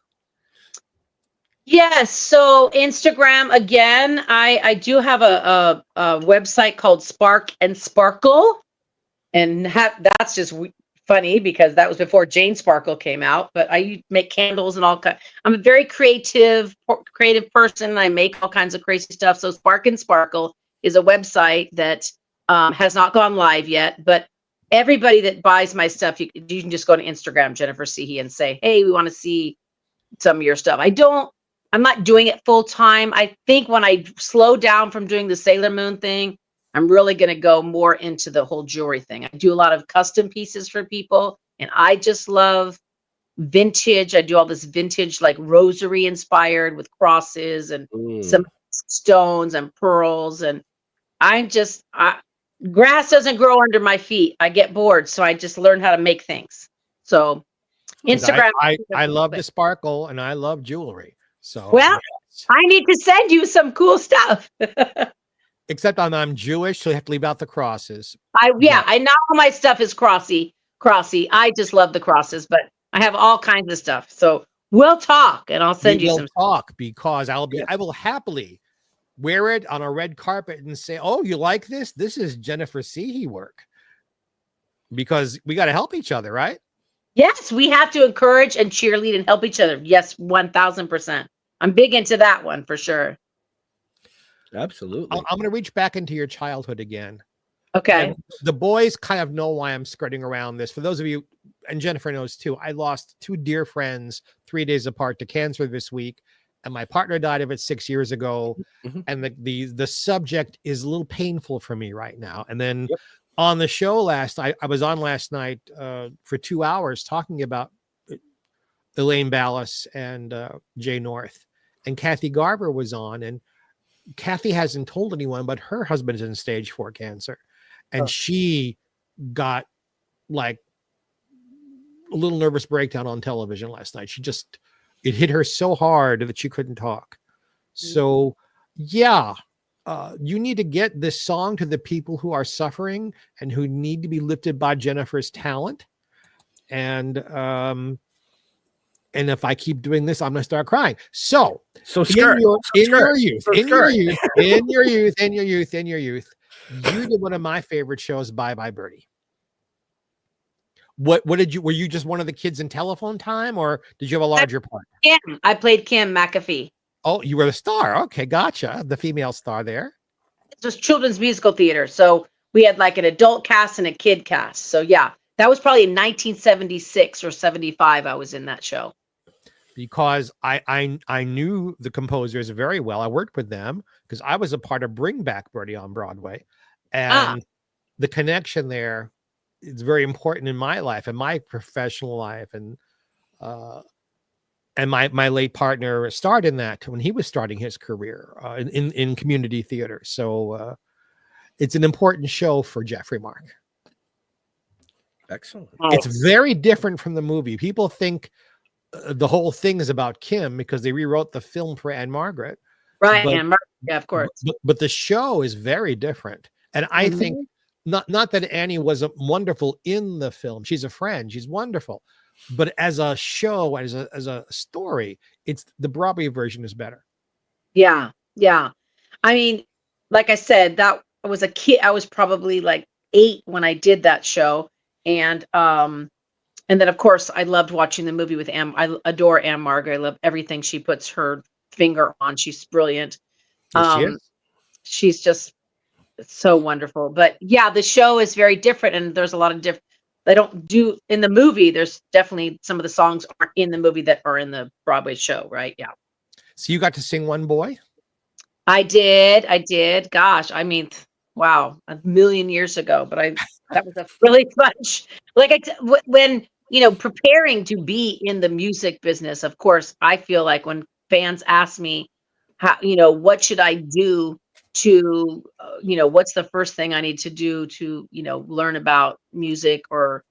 Yes. So Instagram again. I do have a website called Spark and Sparkle, and that's just funny because that was before Jane Sparkle came out. But I make candles and all kinds. I'm a very creative person. I make all kinds of crazy stuff. So Spark and Sparkle is a website that has not gone live yet, but everybody that buys my stuff, you can just go to Instagram, Jennifer Cihi, and say, hey, we want to see some of your stuff. I'm not doing it full time. I think when I slow down from doing the Sailor Moon thing, I'm really going to go more into the whole jewelry thing. I do a lot of custom pieces for people, and I just love vintage. I do all this vintage, like rosary inspired with crosses and some stones and pearls. And grass doesn't grow under my feet. I get bored. So I just learn how to make things. So Instagram. I love the sparkle and I love jewelry. So well, yes. I need to send you some cool stuff. Except I'm Jewish, so you have to leave out the crosses. I know my stuff is crossy. I just love the crosses, but I have all kinds of stuff. So we'll talk, and I'll send you some. Talk because I will happily wear it on a red carpet and say, "Oh, you like this? This is Jennifer Cihi work." Because we got to help each other, right? Yes, we have to encourage and cheerlead and help each other. Yes, 1000%. I'm big into that one for sure. Absolutely. I'm going to reach back into your childhood again. Okay. And the boys kind of know why I'm skirting around this. For those of you, and Jennifer knows too, I lost two dear friends 3 days apart to cancer this week, and my partner died of it 6 years ago. Mm-hmm. And the subject is a little painful for me right now. And then on the show I was on last night for 2 hours talking about Elaine Ballas and Jay North, and Kathy Garver was on, and Kathy hasn't told anyone, but her husband's in stage 4 cancer, and she got like a little nervous breakdown on television last night. It hit her so hard that she couldn't talk. So you need to get this song to the people who are suffering and who need to be lifted by Jennifer's talent. And if I keep doing this, I'm going to start crying. So in your youth, you did one of my favorite shows, Bye Bye Birdie. Were you just one of the kids in Telephone Time, or did you have a larger part? I played Kim McAfee. Oh, you were the star. Okay, gotcha. The female star there. It was children's musical theater. So we had like an adult cast and a kid cast. So yeah, that was probably in 1976 or 75. I was in that show. Because I knew the composers very well. I worked with them because I was a part of Bring Back Birdie on Broadway. And the connection there is very important in my life and my professional life. And my late partner starred in that when he was starting his career in community theater. So it's an important show for Jeffrey Mark. Excellent. It's very different from the movie. People think the whole thing is about Kim because they rewrote the film for Anne Margaret. Right. Yeah, of course. But the show is very different. And I think not that Annie wasn't wonderful in the film. She's a friend. She's wonderful. But as a show, as a story, it's the Broadway version is better. Yeah. Yeah. I mean, like I said, that I was a kid. I was probably like 8 when I did that show. And then of course I loved watching the movie with I adore Anne Margaret. I love everything she puts her finger on. She's brilliant. Yes, she is. She's just so wonderful. But yeah, the show is very different, and there's a lot of different. They don't do in the movie. There's definitely some of the songs aren't in the movie that are in the Broadway show, right? Yeah. So you got to sing One Boy? I did. I did. Gosh, I mean, wow, a million years ago. But that was a really fun. When preparing to be in the music business, of course, I feel like when fans ask me, how what should I do to what's the first thing I need to do to learn about music or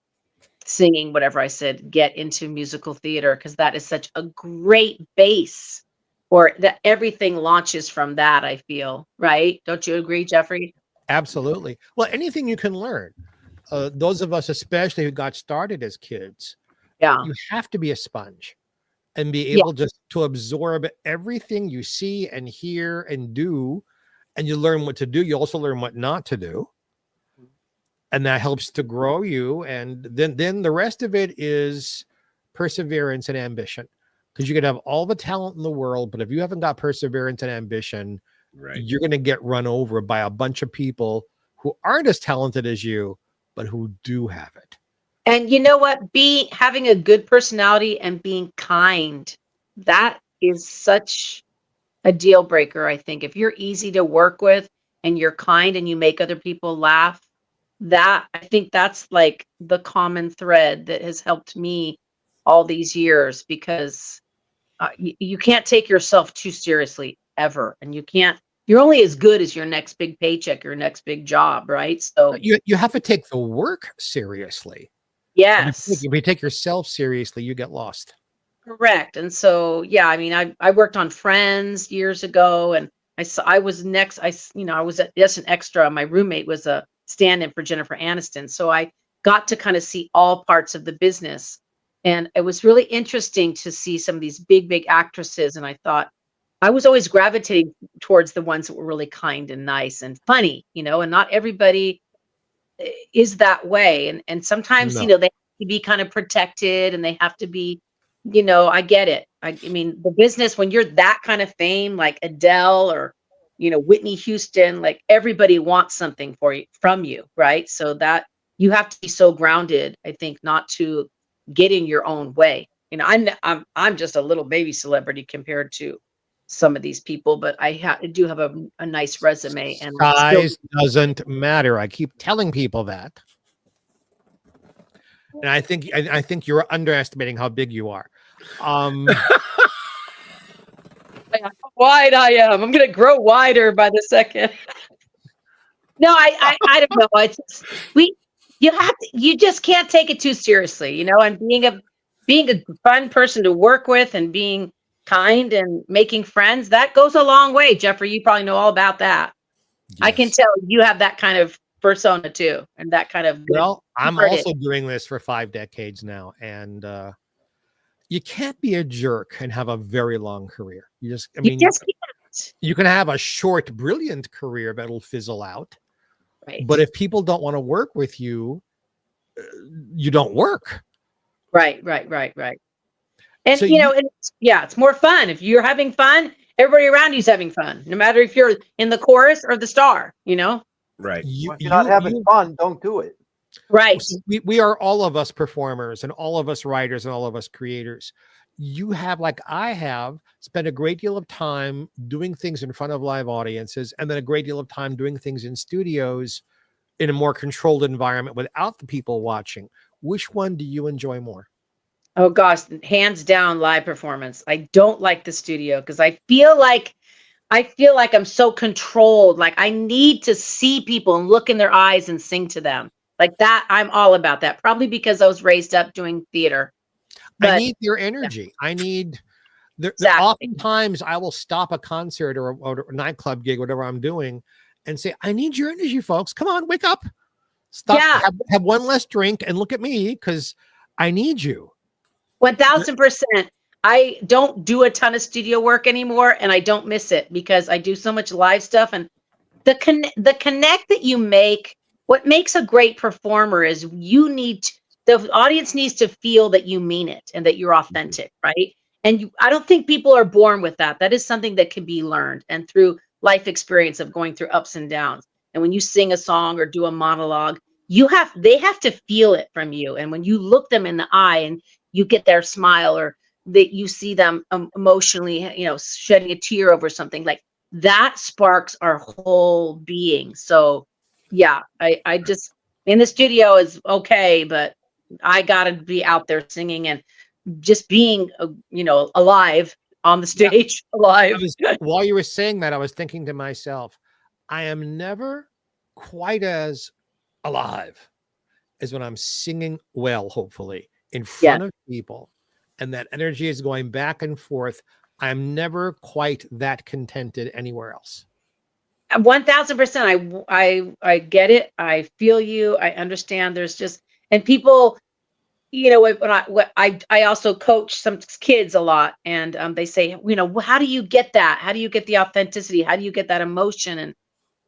singing, whatever, I said, get into musical theater, because that is such a great base, or that everything launches from that, I feel, right? Don't you agree, Jeffrey? Absolutely. Well, anything you can learn. Those of us, especially who got started as kids, Yeah. you have to be a sponge and be able just to absorb everything you see and hear and do. And you learn what to do. You also learn what not to do. And that helps to grow you. And then the rest of it is perseverance and ambition. Because you can have all the talent in the world, but if you haven't got perseverance and ambition, you're going to get run over by a bunch of people who aren't as talented as you, but who do have it. And you know what? Having a good personality and being kind, that is such a deal breaker, I think. If you're easy to work with and you're kind and you make other people laugh, I think that's like the common thread that has helped me all these years, because you can't take yourself too seriously ever. And you're only as good as your next big paycheck, your next big job, right? So you have to take the work seriously. Yes. If you take yourself seriously, you get lost. Correct. And so, yeah, I mean, I worked on Friends years ago, and I was just an extra. My roommate was a stand-in for Jennifer Aniston. So I got to kind of see all parts of the business. And it was really interesting to see some of these big, big actresses. And I thought I was always gravitating towards the ones that were really kind and nice and funny, and not everybody is that way. And sometimes, they have to be kind of protected, and they have to be, I get it. I mean, the business, when you're that kind of fame, like Adele or, Whitney Houston, like everybody wants something from you, right? So that you have to be so grounded, I think, not to get in your own way. I'm just a little baby celebrity compared to some of these people, but I do have a nice resume, and size doesn't matter. I keep telling people that. And I think you're underestimating how big you are. How wide I am. I'm going to grow wider by the second. No, I don't know. It's just, you just can't take it too seriously, and being a fun person to work with and being kind and making friends, that goes a long way. Jeffrey, you probably know all about that. Yes. I can tell you have that kind of persona too, and that kind of. Well, I'm also doing this for 5 decades now, and you can't be a jerk and have a very long career. You just can't. You can have a short, brilliant career that'll fizzle out. Right. But if people don't want to work with you, you don't work. Right. And so it's more fun if you're having fun. Everybody around you's having fun, no matter if you're in the chorus or the star. Right. If you're not having fun, don't do it. Right. We are all of us performers, and all of us writers, and all of us creators. You have, like I have, spent a great deal of time doing things in front of live audiences, and then a great deal of time doing things in studios in a more controlled environment without the people watching. Which one do you enjoy more? Oh gosh, hands down, live performance. I don't like the studio because I feel like I'm so controlled. Like I need to see people and look in their eyes and sing to them. Like that, I'm all about that. Probably because I was raised up doing theater. I need your energy. Yeah. Exactly. Oftentimes I will stop a concert or a nightclub gig, whatever I'm doing, and say, I need your energy, folks. Come on, wake up. Stop, Yeah. have one less drink and look at me because I need you. 1000%. I don't do a ton of studio work anymore, and I don't miss it because I do so much live stuff. And the connect that you make, what makes a great performer is the audience needs to feel that you mean it and that you're authentic, right? And I don't think people are born with that. That is something that can be learned and through life experience of going through ups and downs. And when you sing a song or do a monologue, they have to feel it from you. And when you look them in the eye and you get their smile, or that you see them emotionally, shedding a tear over something, like that sparks our whole being. So yeah, I just, in the studio is okay, but I gotta be out there singing and just being, alive on the stage, alive. While you were saying that, I was thinking to myself, I am never quite as alive as when I'm singing well, hopefully, in front of people, and that energy is going back and forth. I'm never quite that contented anywhere else. 1000%. I get it. I feel you. I understand. There's just, and people, I also coach some kids a lot, and they say, how do you get that? How do you get the authenticity? How do you get that emotion?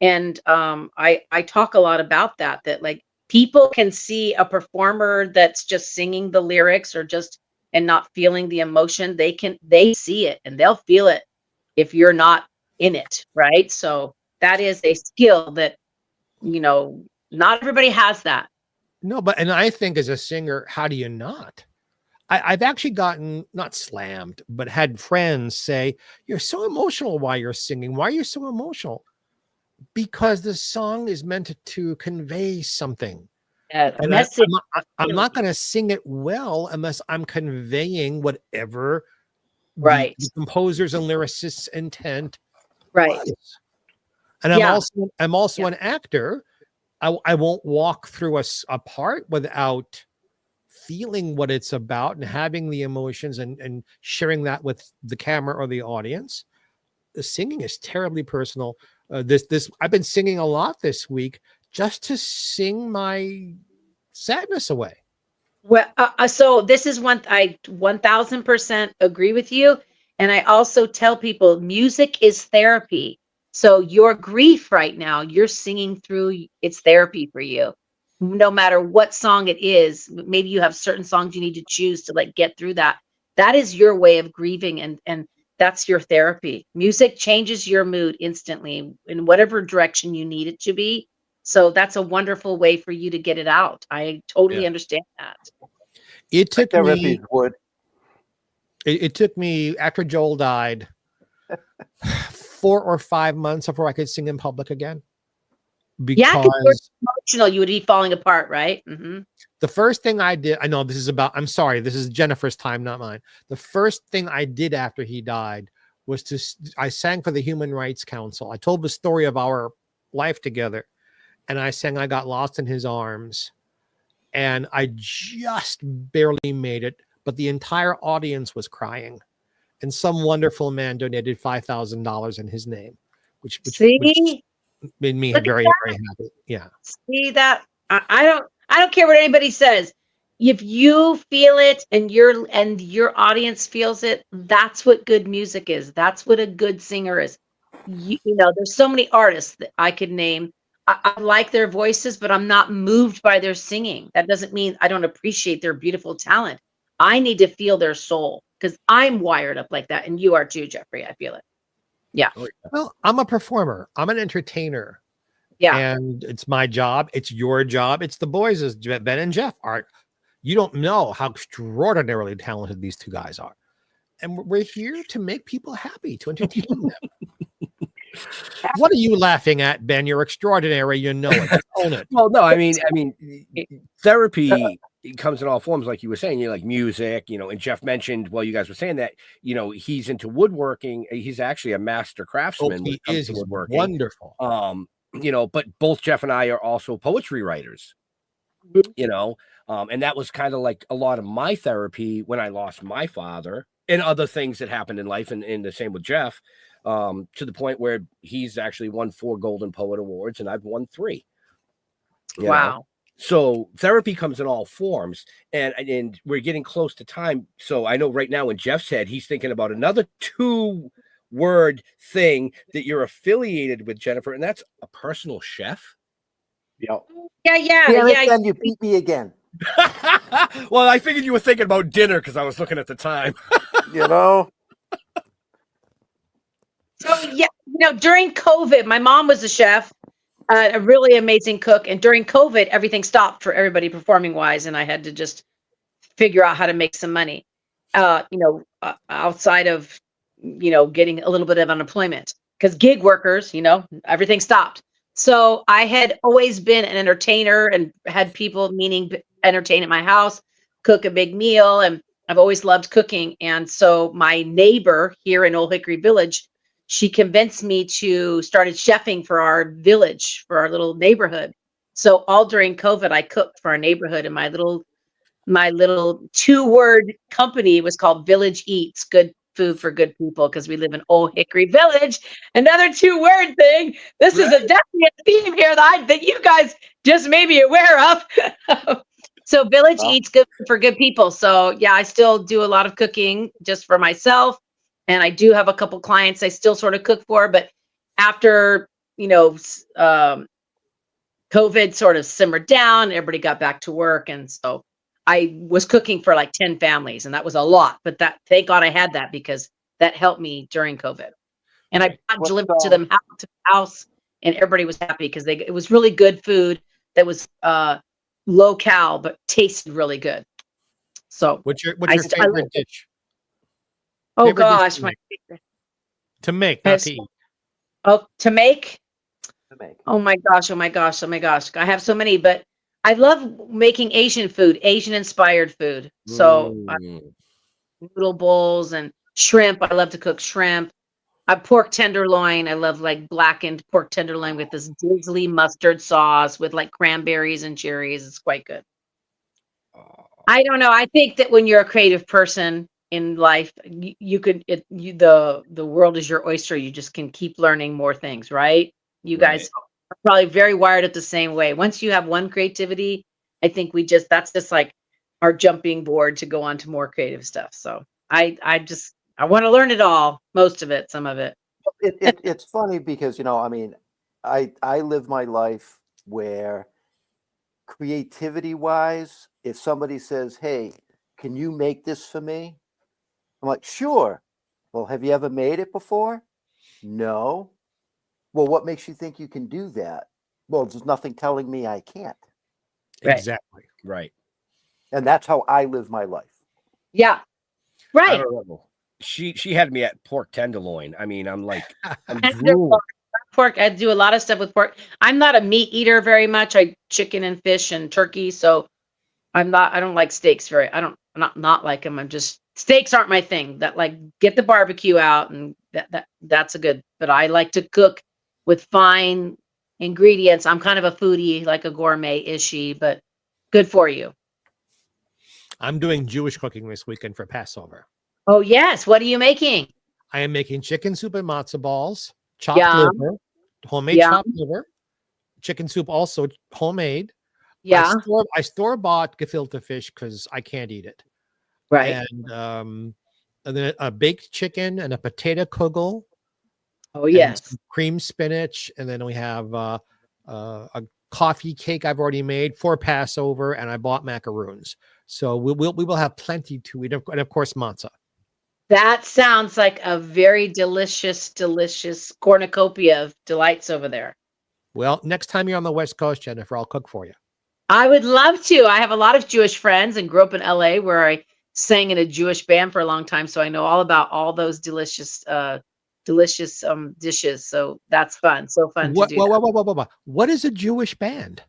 And I talk a lot about that like people can see a performer that's just singing the lyrics and not feeling the emotion. They see it and they'll feel it if you're not in it, right? So that is a skill that, not everybody has that. No, and I think as a singer, how do you not? I've actually gotten, not slammed, but had friends say, you're so emotional while you're singing. Why are you so emotional? Because the song is meant to convey something. And Message. I'm not going to sing it well unless I'm conveying whatever right the composer's and lyricists' intent right was. And I'm also an actor. I won't walk through a part without feeling what it's about and having the emotions and sharing that with the camera or the audience. The singing is terribly personal. I've been singing a lot this week just to sing my sadness away. Well, so this is I 1000% agree with you. And I also tell people music is therapy. So your grief right now, you're singing through, it's therapy for you. No matter what song it is, maybe you have certain songs you need to choose to like get through that. That is your way of grieving, and that's your therapy. Music changes your mood instantly in whatever direction you need it to be. So that's a wonderful way for you to get it out. I totally understand that. It took me would. It took me, after Joel died, 4 or 5 months before I could sing in public again. Because you're emotional, you would be falling apart, right? Mm-hmm. The first thing I did, I know this is about, I'm sorry, this is Jennifer's time, not mine. The first thing I did after he died was I sang for the Human Rights Council. I told the story of our life together, and I sang I Got Lost in His Arms. And I just barely made it, but the entire audience was crying. And some wonderful man donated $5,000 in his name, which made me very, very happy. Yeah. See that? I don't care what anybody says. If you feel it and your audience feels it, that's what good music is. That's what a good singer is. There's so many artists that I could name. I like their voices, but I'm not moved by their singing. That doesn't mean I don't appreciate their beautiful talent. I need to feel their soul because I'm wired up like that. And you are too, Jeffrey. I feel it. Yeah. Well, I'm a performer. I'm an entertainer. Yeah. And it's my job. It's your job. It's the boys'. Ben and Jeff are. You don't know how extraordinarily talented these two guys are. And we're here to make people happy, to entertain them. What are you laughing at, Ben? You're extraordinary. You know it. Own it. Well, no, I mean, therapy comes in all forms, like you were saying. Like music, and Jeff mentioned. Well, you guys were saying that he's into woodworking. He's actually a master craftsman. He is woodworking. Wonderful. But both Jeff and I are also poetry writers. And that was kind of like a lot of my therapy when I lost my father. and other things that happened in life, and the same with Jeff, to the point where he's actually won 4 Golden Poet Awards, and I've won 3. You Wow. know? So therapy comes in all forms, and we're getting close to time. So I know right now in Jeff's head, he's thinking about another 2-word thing that you're affiliated with, Jennifer, and that's a personal chef. Yep. Yeah. Then you beat me again. Well, I figured you were thinking about dinner because I was looking at the time. You know. So yeah, during COVID, my mom was a chef, a really amazing cook, and during COVID, everything stopped for everybody performing wise, and I had to just figure out how to make some money. Outside of getting a little bit of unemployment, because gig workers, everything stopped. So I had always been an entertainer and had people entertain at my house, cook a big meal, and I've always loved cooking. And so my neighbor here in Old Hickory Village, she convinced me to start chefing for our village, for our little neighborhood. So all during COVID, I cooked for our neighborhood, and my little 2-word company was called Village Eats, good food for good people, because we live in Old Hickory Village. Another 2-word thing. This is definitely a theme here that you guys just may be aware of. So Village Eats, good for good people. So yeah, I still do a lot of cooking just for myself, and I do have a couple clients I still sort of cook for. But after COVID sort of simmered down, everybody got back to work, and so I was cooking for like 10 families, and that was a lot, but thank God I had that, because that helped me during COVID. And I delivered to them to the house, and everybody was happy because it was really good food that was low cal, but tasted really good. So what's your favorite dish? Oh favorite gosh, dish my to make, not to eat. Oh, to make? Oh my gosh. I have so many, but I love making Asian food, Asian inspired food. So noodle bowls and shrimp. I love to cook shrimp. Pork tenderloin. I love like blackened pork tenderloin with this drizzly mustard sauce with like cranberries and cherries. It's quite good. I don't know. I think that when you're a creative person in life, the world is your oyster. You just can keep learning more things, right? You guys are probably very wired up the same way. Once you have one creativity, I think that's just like our jumping board to go on to more creative stuff. So I want to learn it all, most of it, some of it. It's funny because, I live my life where creativity wise, if somebody says, hey, can you make this for me? I'm like, sure. Well, have you ever made it before? No. Well, what makes you think you can do that? Well, there's nothing telling me I can't. Right. Exactly. Right. And that's how I live my life. Yeah. Right. I don't know. She had me at pork tenderloin. I mean, I'm like, I'm pork. I do a lot of stuff with pork. I'm not a meat eater very much. I chicken and fish and turkey. So I don't like steaks not like them. Steaks aren't my thing. That like get the barbecue out, and that's a good, but I like to cook with fine ingredients. I'm kind of a foodie, like a gourmet-ishy, but good for you. I'm doing Jewish cooking this weekend for Passover. Oh yes. What are you making? I am making chicken soup and matzo balls, chopped liver, homemade chopped liver, chicken soup also homemade. Yeah. I store-bought gefilte fish because I can't eat it. Right. And then a baked chicken and a potato kugel. Oh yes. Cream spinach, and then we have a coffee cake I've already made for Passover, and I bought macaroons. So we will have plenty to eat, and of course matzah. That sounds like a very delicious cornucopia of delights over there. Well, next time you're on the West Coast, Jennifer, I'll cook for you. I would love to. I have a lot of Jewish friends and grew up in LA, where I sang in a Jewish band for a long time. So I know all about all those delicious dishes. So that's fun. So fun to do. What is a Jewish band?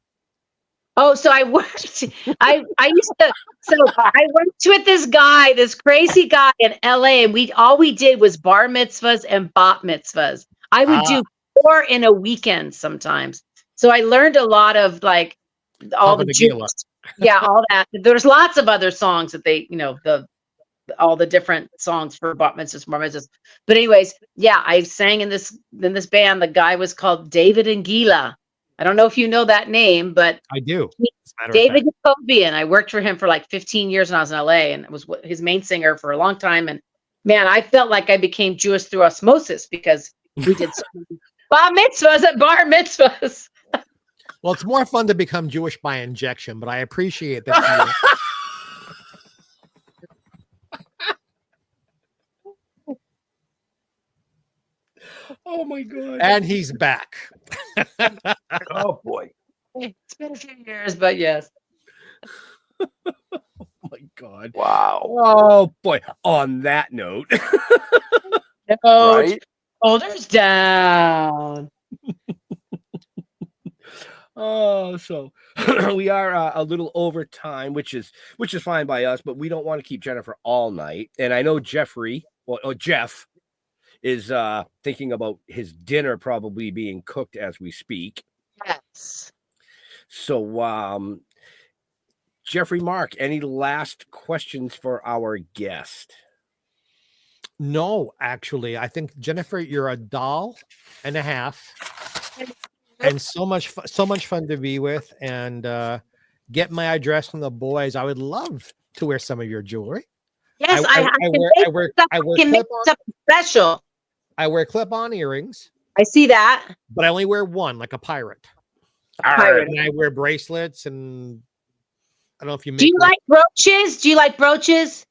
Oh, so I worked. I used to. So I worked with this crazy guy in LA, and all we did was bar mitzvahs and bat mitzvahs. I would do 4 in a weekend sometimes. So I learned a lot of like all the Jews. Yeah, all that. There's lots of other songs that they, all the different songs for bat mitzvahs, bar mitzvahs. But anyways, yeah, I sang in this band. The guy was called David and Gila. I don't know if you know that name, but I do. As a matter of David fact. Jacobian. I worked for him for like 15 years when I was in LA, and was his main singer for a long time. And man, I felt like I became Jewish through osmosis because we did so many bar mitzvahs at bar mitzvahs. Well, it's more fun to become Jewish by injection, but I appreciate that. Oh my god! And he's back. Oh boy. It's been a few years, but yes. Oh my god! Wow. Oh boy! On that note, No, Right? shoulders down. oh, so we are a little over time, which is fine by us, but we don't want to keep Jennifer all night. And I know Jeffrey, or Jeff, is thinking about his dinner probably being cooked as we speak. Yes. So, Jeffrey, Mark, any last questions for our guest? No, actually, I think Jennifer, you're a doll and a half, and so much fun to be with. And get my address from the boys. I would love to wear some of your jewelry. Yes, I wear can make something special. I wear clip-on earrings, I see that. but I only wear one, like a pirate. Pirate. And I wear bracelets, and I don't know if you make. Do you like brooches? Do you like brooches?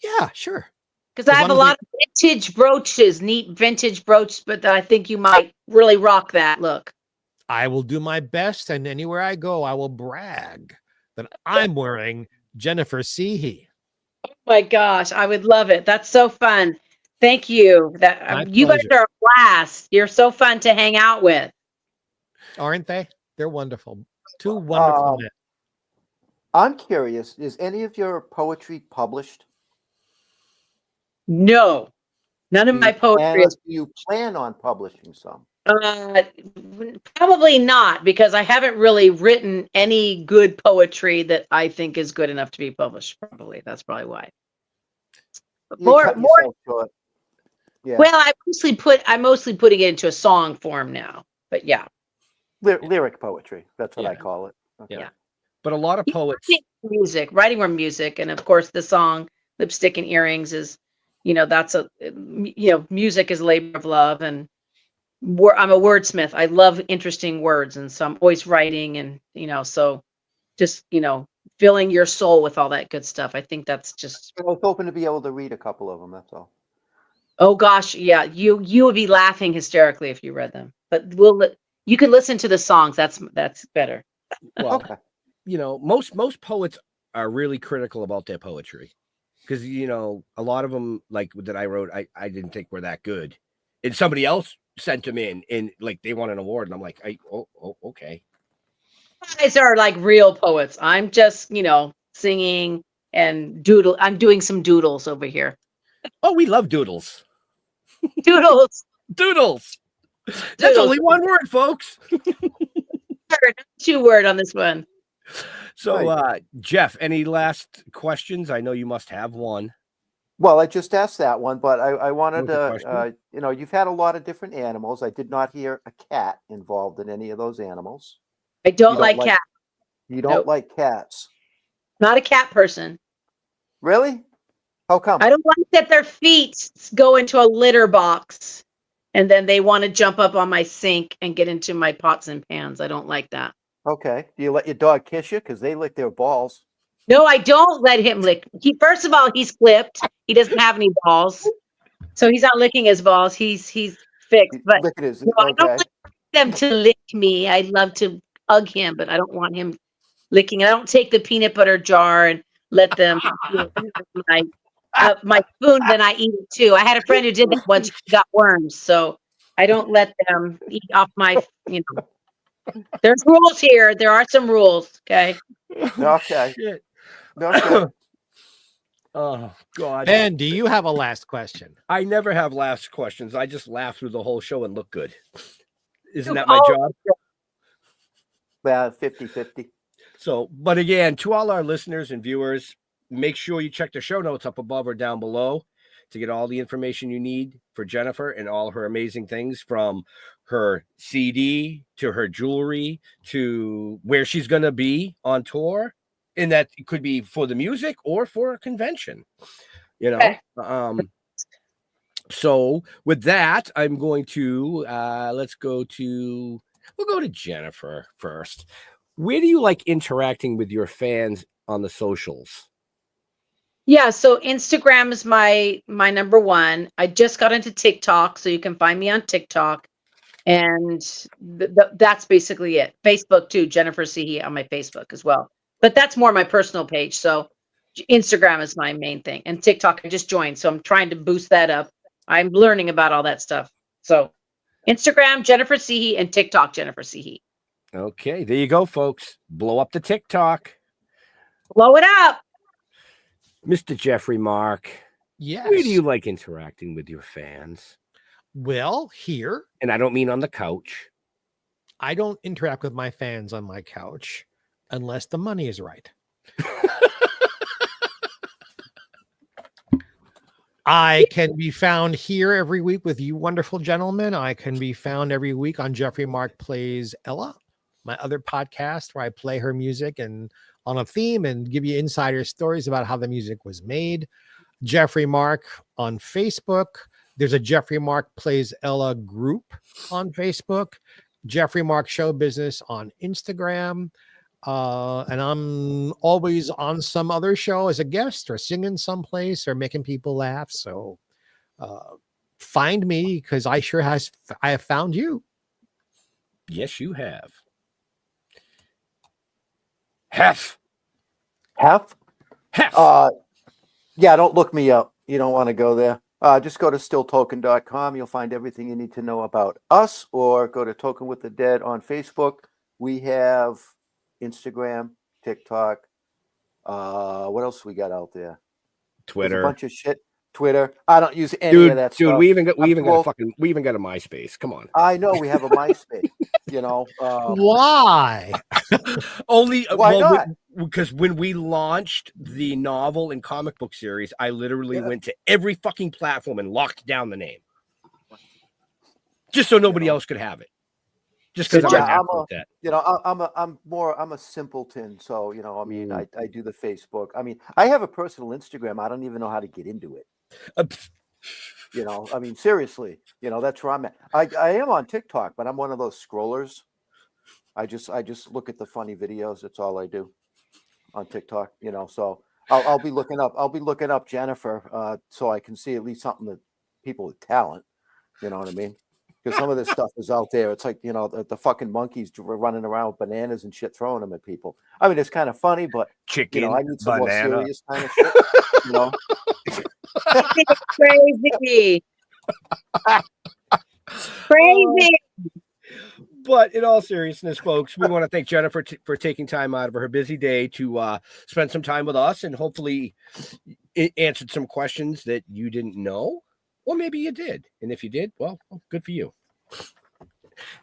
Yeah, sure. Because I As have a long as lot of vintage brooches, neat vintage brooch, but I think you might really rock that look. I will do my best, and anywhere I go, I will brag that I'm wearing Jennifer Cihi. Oh my gosh, I would love it. That's so fun. Thank you. My You guys pleasure. are a blast. You're so fun to hang out with. Aren't they? They're wonderful. Two wonderful men. I'm curious, is any of your poetry published? No, none of Do my you poetry is. Do you plan on publishing some? Probably not, because I haven't really written any good poetry that I think is good enough to be published. Probably that's probably why. But You more. cut yourself short. Yeah. Well, I'm mostly putting it into a song form now. But yeah, Lyric poetry. That's what I Yeah. call it. Okay. Yeah. But a lot of poets. writing more music, and of course the song "Lipstick and Earrings" is, that's music is labor of love, and I'm a wordsmith. I love interesting words, and so I'm always writing, and so just filling your soul with all that good stuff. I think that's just. I was hoping to be able to read a couple of them. That's all. Oh gosh, yeah, you would be laughing hysterically if you read them. But you can listen to the songs. That's better. Well, Okay. most poets are really critical about their poetry, because a lot of them, like that I wrote, I didn't think were that good, and somebody else sent them in and like they won an award, and I'm like, okay. You guys are like real poets. I'm just singing and doodle. I'm doing some doodles over here. Oh, we love doodles. Doodles. Doodles. That's Doodles. only one word, folks. Two word on this one. So, Jeff, any last questions? I know you must have one. Well, I just asked that one, but I wanted What's the to, you've had a lot of different animals. I did not hear a cat involved in any of those animals. I don't like cats. You don't Nope. like cats. Not a cat person. Really? How come? I don't like that their feet go into a litter box and then they want to jump up on my sink and get into my pots and pans. I don't like that. Okay. Do you let your dog kiss you? Because they lick their balls. No, I don't let him lick. First of all, he's clipped. He doesn't have any balls. So he's not licking his balls. He's fixed. But Lick it is. no, I don't Okay. like them to lick me. I'd love to hug him, but I don't want him licking. I don't take the peanut butter jar and let them my spoon, then I eat it too. I had a friend who did that once. She got worms, so I don't let them eat off my. There's rules here. There are some rules. Okay. Okay. Shit. Okay. Oh God. Ben, do you have a last question? I never have last questions. I just laugh through the whole show and look good. Isn't that my job? 50-50. So, but again, to all our listeners and viewers, make sure you check the show notes up above or down below to get all the information you need for Jennifer and all her amazing things, from her CD to her jewelry to where she's going to be on tour. And that could be for the music or for a convention, you know? Okay. So with that, I'm going to, we'll go to Jennifer first. Where do you like interacting with your fans on the socials? Yeah, so Instagram is my number one. I just got into TikTok, so you can find me on TikTok, and that's basically it. Facebook too, Jennifer Cihi on my Facebook as well. But that's more my personal page. So Instagram is my main thing, and TikTok I just joined, so I'm trying to boost that up. I'm learning about all that stuff. So Instagram, Jennifer Cihi, and TikTok, Jennifer Cihi. Okay, there you go, folks. Blow up the TikTok. Blow it up. Mr. Jeffrey Mark. Yes. Where do you like interacting with your fans? Well, here. And I don't mean on the couch. I don't interact with my fans on my couch unless the money is right. I can be found here every week with you wonderful gentlemen. I can be found every week on Jeffrey Mark Plays Ella, my other podcast where I play her music and on a theme and give you insider stories about how the music was made. Jeffrey Mark on Facebook. There's a Jeffrey Mark Plays Ella group on Facebook. Jeffrey Mark Show Business on Instagram. And I'm always on some other show as a guest or singing someplace or making people laugh. So find me, because I have found you. Yes, you have. Hef. Yeah, don't look me up. You don't want to go there. Just go to stilltoken.com. You'll find everything you need to know about us, or go to Token with the Dead on Facebook. We have Instagram, TikTok. What else we got out there? Twitter. There's a bunch of shit. Twitter. I don't use any of that stuff. Dude, we even got a MySpace. Come on. I know we have a MySpace. Why? Only why not? Because when we launched the novel and comic book series, I literally went to every fucking platform and locked down the name, just so nobody else could have it. Just because I'm a simpleton. So, I do the Facebook. I mean, I have a personal Instagram. I don't even know how to get into it. Seriously, that's where I'm at. I am on TikTok, but I'm one of those scrollers. I just look at the funny videos. That's all I do on TikTok, so I'll be looking up Jennifer, so I can see at least something that people with talent, you know what I mean? Because some of this stuff is out there. It's like, the fucking monkeys running around with bananas and shit, throwing them at people. I mean, it's kind of funny, but chicken, I need some more serious kind of shit, Crazy. Crazy. But in all seriousness, folks, we want to thank Jennifer for taking time out of her busy day to spend some time with us, and hopefully it answered some questions that you didn't know, or maybe you did. And if you did, well, good for you.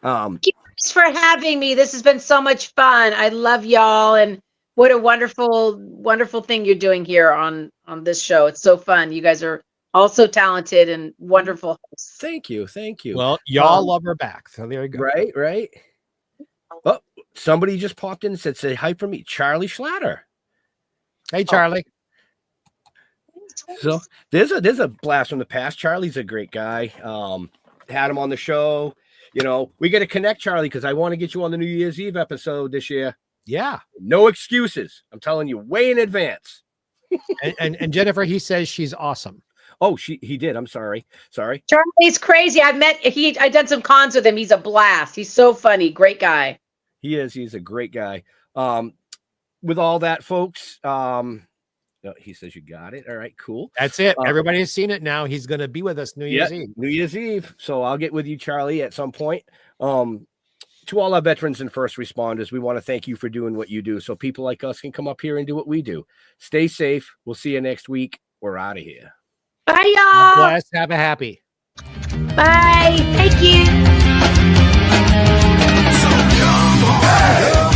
Thanks for having me. This has been so much fun. I love y'all, and what a wonderful, wonderful thing you're doing here on this show. It's so fun. You guys are also talented and wonderful hosts. Thank you. Well, y'all love her back. So there you go. Right. Oh, somebody just popped in and said, "Say hi for me, Charlie Schlatter." Hey, Charlie. So there's a blast from the past. Charlie's a great guy. Had him on the show. We got to connect, Charlie, because I want to get you on the New Year's Eve episode this year. Yeah. No excuses. I'm telling you way in advance. and Jennifer, he says she's awesome. Oh, he did. I'm sorry. Charlie's crazy. I done some cons with him. He's a blast. He's so funny. Great guy. He is. He's a great guy. With all that, folks, he says you got it. All right, cool. That's it. Everybody has seen it now. He's going to be with us New Year's Eve. So I'll get with you, Charlie, at some point. To all our veterans and first responders, we want to thank you for doing what you do, so people like us can come up here and do what we do. Stay safe. We'll see you next week. We're out of here. Bye, y'all. Bless. Have a happy. Bye. Thank you. So come on.